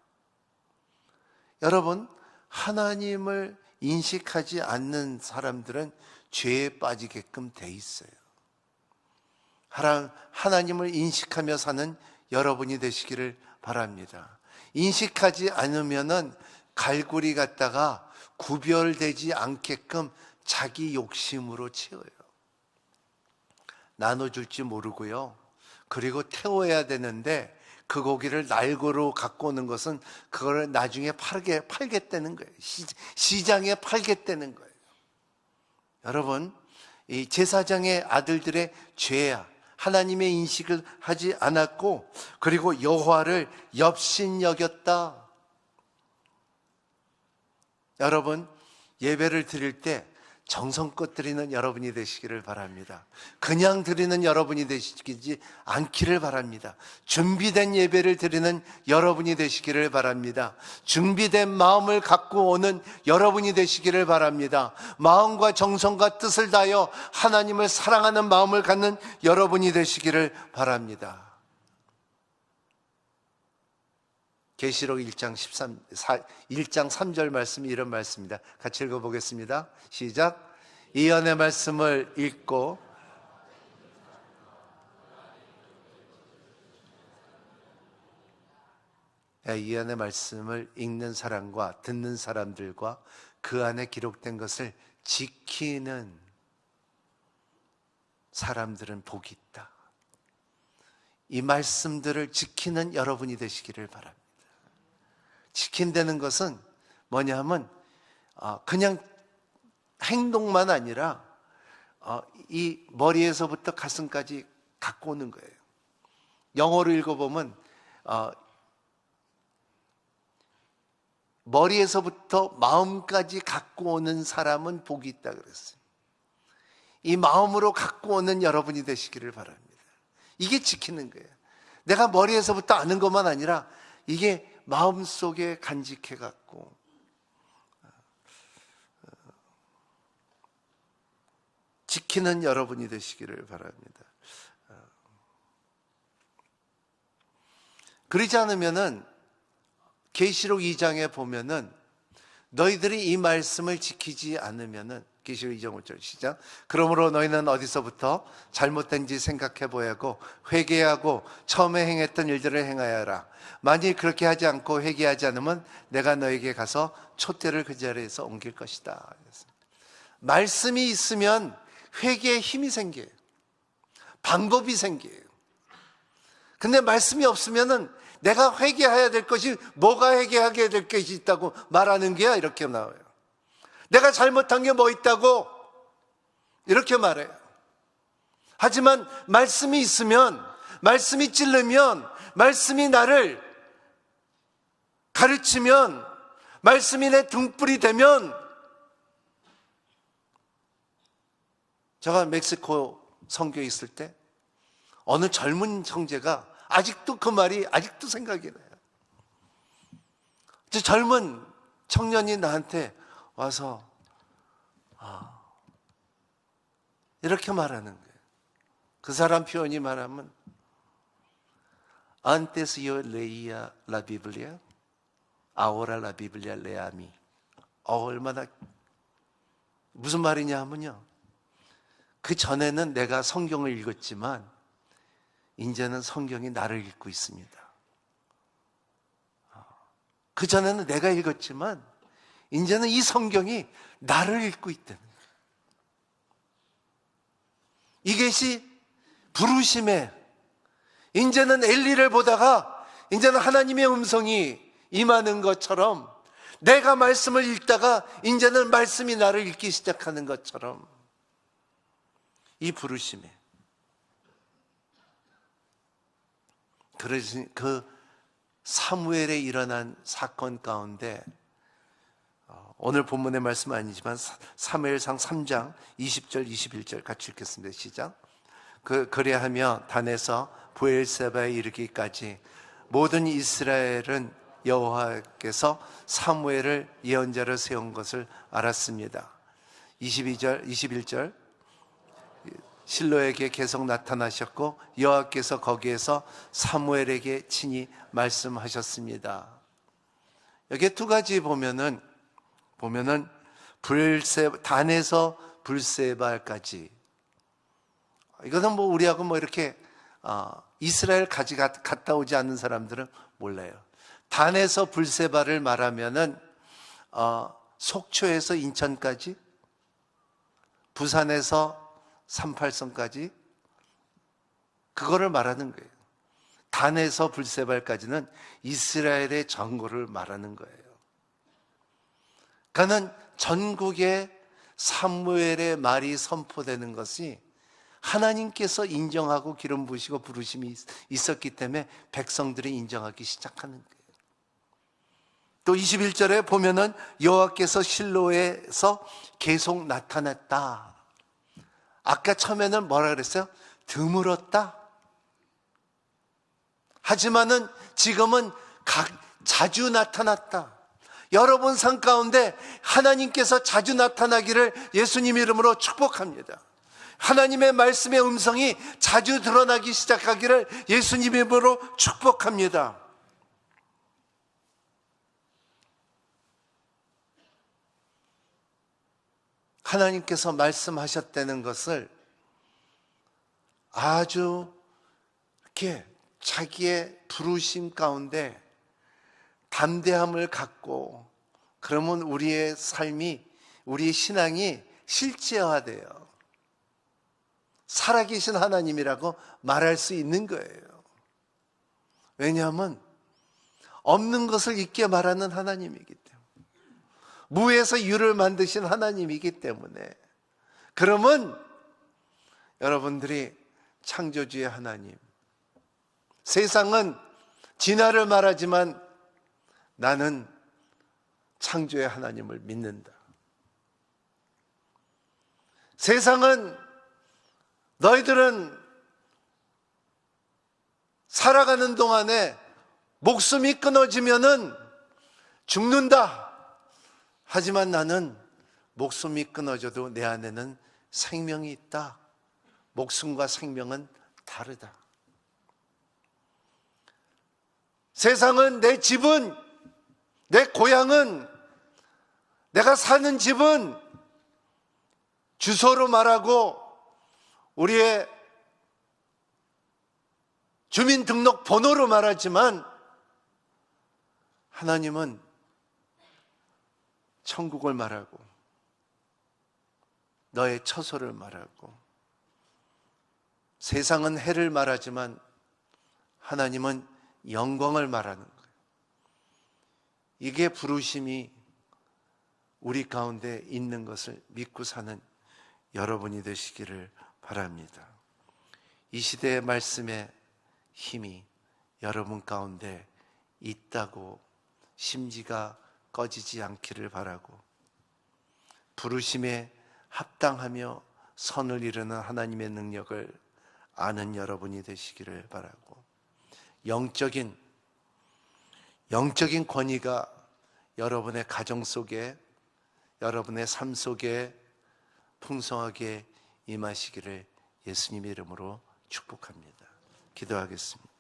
여러분, 하나님을 인식하지 않는 사람들은 죄에 빠지게끔 돼 있어요. 하나님을 인식하며 사는 여러분이 되시기를 바랍니다. 인식하지 않으면은 갈고리 갖다가 구별되지 않게끔 자기 욕심으로 채워요. 나눠줄지 모르고요. 그리고 태워야 되는데 그 고기를 날고로 갖고 오는 것은 그걸 나중에 팔겠다는 거예요. 시장에 팔겠다는 거예요. 여러분, 이 제사장의 아들들의 죄야. 하나님의 인식을 하지 않았고, 그리고 여호와를 엽신여겼다. 여러분, 예배를 드릴 때 정성껏 드리는 여러분이 되시기를 바랍니다. 그냥 드리는 여러분이 되시지 않기를 바랍니다. 준비된 예배를 드리는 여러분이 되시기를 바랍니다. 준비된 마음을 갖고 오는 여러분이 되시기를 바랍니다. 마음과 정성과 뜻을 다하여 하나님을 사랑하는 마음을 갖는 여러분이 되시기를 바랍니다. 계시록 1장 3절 말씀이 이런 말씀입니다. 같이 읽어보겠습니다. 시작. 예언의 말씀을 읽고 예언의 말씀을 읽는 사람과 듣는 사람들과 그 안에 기록된 것을 지키는 사람들은 복이 있다. 이 말씀들을 지키는 여러분이 되시기를 바랍니다. 지킨다는 것은 뭐냐 하면 그냥 행동만 아니라 이 머리에서부터 가슴까지 갖고 오는 거예요. 영어로 읽어보면 머리에서부터 마음까지 갖고 오는 사람은 복이 있다 그랬어요. 이 마음으로 갖고 오는 여러분이 되시기를 바랍니다. 이게 지키는 거예요. 내가 머리에서부터 아는 것만 아니라 이게 마음속에 간직해 갖고 지키는 여러분이 되시기를 바랍니다. 그러지 않으면은 계시록 2장에 보면은 너희들이 이 말씀을 지키지 않으면은 계시록 2장 5절 시작. 그러므로 너희는 어디서부터 잘못된 짓 생각해 보야고 회개하고 처음에 행했던 일들을 행하여 하라. 만일 그렇게 하지 않고 회개하지 않으면 내가 너에게 가서 촛대를 그 자리에서 옮길 것이다. 말씀이 있으면 회개의 힘이 생겨요. 방법이 생겨요. 근데 말씀이 없으면은 내가 회개해야 될 것이 뭐가 회개하게 될 것이 있다고 말하는 게야 이렇게 나와요. 내가 잘못한 게 뭐 있다고 이렇게 말해요. 하지만 말씀이 있으면, 말씀이 찔르면, 말씀이 나를 가르치면, 말씀이 내 등불이 되면, 제가 멕시코 선교에 있을 때 어느 젊은 형제가 아직도 그 말이 아직도 생각이 나요. 저 젊은 청년이 나한테 와서 이렇게 말하는 거예요. 그 사람 표현이 말하면 Antes yo leía la Biblia, ahora la Biblia lee a mí. 얼마나 무슨 말이냐 하면요, 그 전에는 내가 성경을 읽었지만 이제는 성경이 나를 읽고 있습니다. 그 전에는 내가 읽었지만 이제는 이 성경이 나를 읽고 있다는 거예요. 이것이 부르심에, 이제는 엘리를 보다가 이제는 하나님의 음성이 임하는 것처럼, 내가 말씀을 읽다가 이제는 말씀이 나를 읽기 시작하는 것처럼, 이 부르심에, 그래서 그 사무엘에 일어난 사건 가운데 오늘 본문의 말씀은 아니지만 사무엘상 3장 20절 21절 같이 읽겠습니다. 시작. 그리하며 단에서 브엘세바에 이르기까지 모든 이스라엘은 여호와께서 사무엘을 예언자로 세운 것을 알았습니다. 22절 21절 실로에게 계속 나타나셨고 여호와께서 거기에서 사무엘에게 친히 말씀하셨습니다. 여기 두 가지 보면은 단에서 불세바까지, 이거는 뭐 우리하고 뭐 이렇게 이스라엘 갔다 오지 않는 사람들은 몰라요. 단에서 불세바를 말하면은 속초에서 인천까지, 부산에서 38선까지, 그거를 말하는 거예요. 단에서 불세발까지는 이스라엘의 전거를 말하는 거예요. 그러니까 전국에 사무엘의 말이 선포되는 것이 하나님께서 인정하고 기름 부으시고 부르심이 있었기 때문에 백성들이 인정하기 시작하는 거예요. 또 21절에 보면은 여호와께서 실로에서 계속 나타났다. 아까 처음에는 뭐라 그랬어요? 드물었다. 하지만은 지금은 자주 나타났다. 여러분 삶 가운데 하나님께서 자주 나타나기를 예수님 이름으로 축복합니다. 하나님의 말씀의 음성이 자주 드러나기 시작하기를 예수님 이름으로 축복합니다. 하나님께서 말씀하셨다는 것을 아주 이렇게 자기의 부르심 가운데 담대함을 갖고, 그러면 우리의 삶이, 우리의 신앙이 실제화돼요. 살아계신 하나님이라고 말할 수 있는 거예요. 왜냐하면 없는 것을 있게 말하는 하나님이기 때문에, 무에서 유를 만드신 하나님이기 때문에. 그러면 여러분들이 창조주의 하나님, 세상은 진화를 말하지만 나는 창조의 하나님을 믿는다. 세상은, 너희들은 살아가는 동안에 목숨이 끊어지면은 죽는다. 하지만 나는 목숨이 끊어져도 내 안에는 생명이 있다. 목숨과 생명은 다르다. 세상은, 내 집은, 내 고향은, 내가 사는 집은 주소로 말하고 우리의 주민등록번호로 말하지만 하나님은 천국을 말하고 너의 처소를 말하고 세상은 해를 말하지만 하나님은 영광을 말하는 거예요. 이게 부르심이 우리 가운데 있는 것을 믿고 사는 여러분이 되시기를 바랍니다. 이 시대의 말씀의 힘이 여러분 가운데 있다고 심지가 꺼지지 않기를 바라고, 부르심에 합당하며 선을 이루는 하나님의 능력을 아는 여러분이 되시기를 바라고, 영적인 권위가 여러분의 가정 속에, 여러분의 삶 속에 풍성하게 임하시기를 예수님의 이름으로 축복합니다. 기도하겠습니다.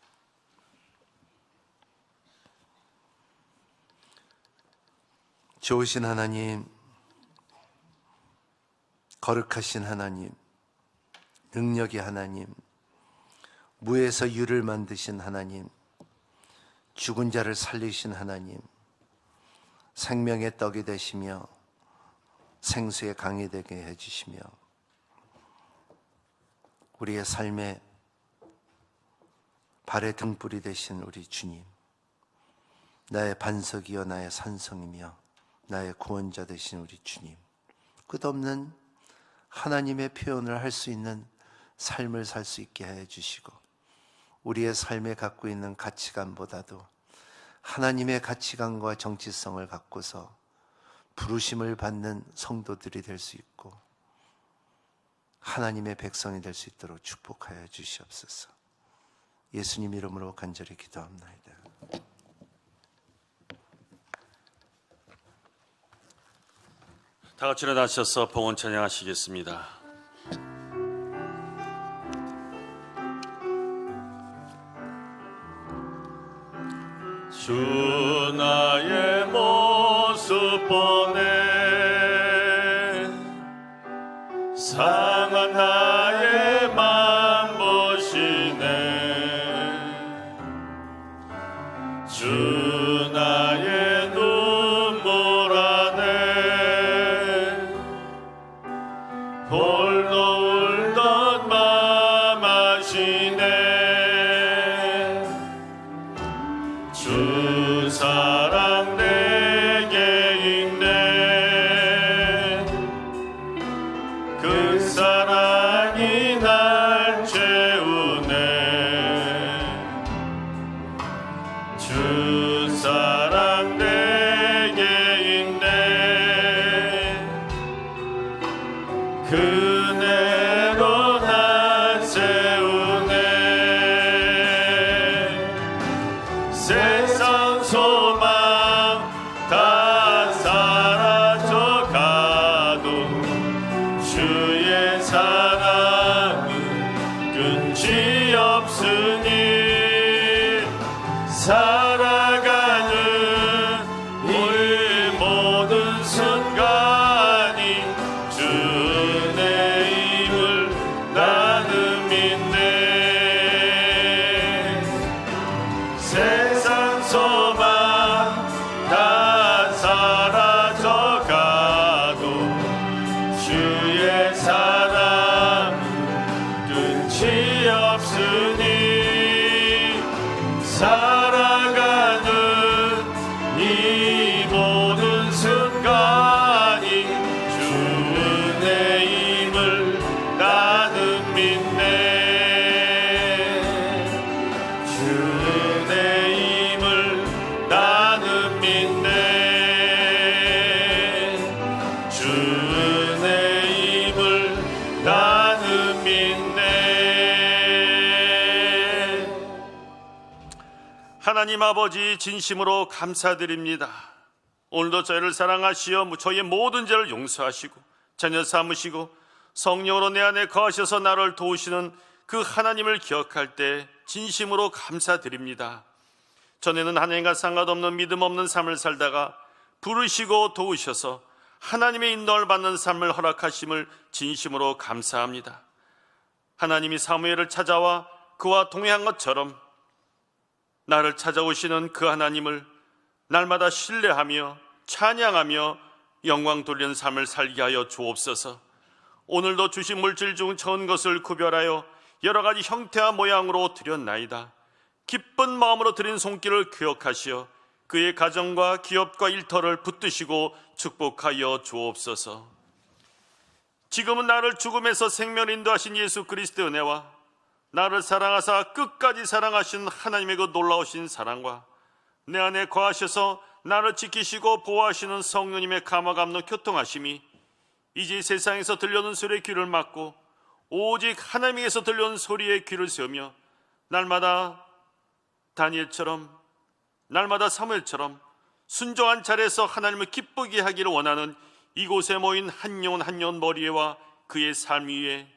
좋으신 하나님, 거룩하신 하나님, 능력의 하나님, 무에서 유를 만드신 하나님, 죽은 자를 살리신 하나님, 생명의 떡이 되시며 생수의 강이 되게 해주시며 우리의 삶에 발의 등불이 되신 우리 주님, 나의 반석이여 나의 산성이며 나의 구원자 되신 우리 주님, 끝없는 하나님의 표현을 할 수 있는 삶을 살 수 있게 해주시고, 우리의 삶에 갖고 있는 가치관보다도 하나님의 가치관과 정체성을 갖고서 부르심을 받는 성도들이 될 수 있고 하나님의 백성이 될 수 있도록 축복하여 주시옵소서. 예수님 이름으로 간절히 기도합나이다. 다 같이 일어나셔서 봉헌 찬양하시겠습니다. 주 나의 모습 보네, 상한 나의 맘 보시네. 주 나의 눈물 안에 홀로 울던 맘 아시네. 주 사랑 내게 있네. 그 사랑이 날 채우네. 주 사랑 내게 있네. 그네로 날 세우네. 세상 소망 다 사라져 가도 주의 사랑은 끊지 없으니, 살아가는 우리 모든 순간이 주 은혜임을 나는 믿네. 세상 소망 다 사라져 가도 주의 사랑 끊지 없으니, 살아가는 이 모든 순간이 주 은혜임을 나는 믿네. 주 은혜임을 나는 믿네. 주 은혜임을 나는 믿네. 하나님 아버지, 진심으로 감사드립니다. 오늘도 저희를 사랑하시어 저희의 모든 죄를 용서하시고 자녀 삼으시고 성령으로 내 안에 거하셔서 나를 도우시는 그 하나님을 기억할 때 진심으로 감사드립니다. 전에는 하나님과 상관없는 믿음 없는 삶을 살다가 부르시고 도우셔서 하나님의 인도를 받는 삶을 허락하심을 진심으로 감사합니다. 하나님이 사무엘을 찾아와 그와 동행한 것처럼 나를 찾아오시는 그 하나님을 날마다 신뢰하며 찬양하며 영광 돌리는 삶을 살게 하여 주옵소서. 오늘도 주신 물질 중 좋은 것을 구별하여 여러 가지 형태와 모양으로 드렸나이다. 기쁜 마음으로 드린 손길을 기억하시어 그의 가정과 기업과 일터를 붙드시고 축복하여 주옵소서. 지금은 나를 죽음에서 생명을 인도하신 예수 그리스도의 은혜와 나를 사랑하사 끝까지 사랑하신 하나님의 그 놀라우신 사랑과 내 안에 거하셔서 나를 지키시고 보호하시는 성령님의 감화 감동 교통하심이 이제 세상에서 들려오는 소리의 귀를 막고 오직 하나님에게서 들려오는 소리의 귀를 세우며 날마다 다니엘처럼 날마다 사무엘처럼 순종한 자리에서 하나님을 기쁘게 하기를 원하는 이곳에 모인 한 영혼 한 영혼 머리에와 그의 삶 위에,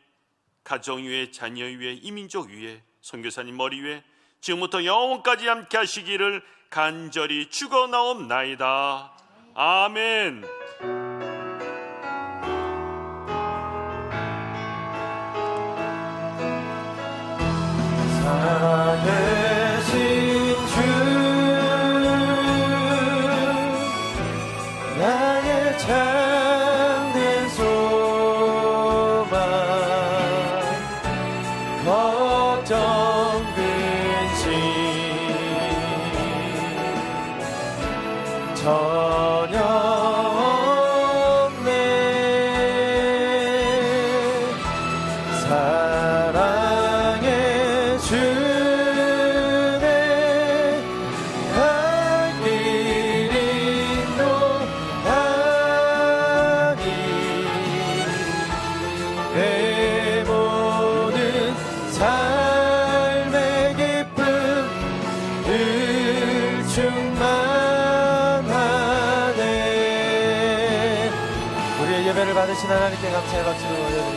가정 위에, 자녀 위에, 이민족 위에, 선교사님 머리 위에 지금부터 영원까지 함께 하시기를 간절히 축원하옵나이다. 아멘. 살아계신 주 나의 참된 소망 걱정 근심 전혀 없네. 사랑의 주네 갈 길 인도하니 내 모든 삶의 기쁨 늘 충만하네. 우리의 예배를 받으신 하나님께 감사의 박수를 올려드립니다.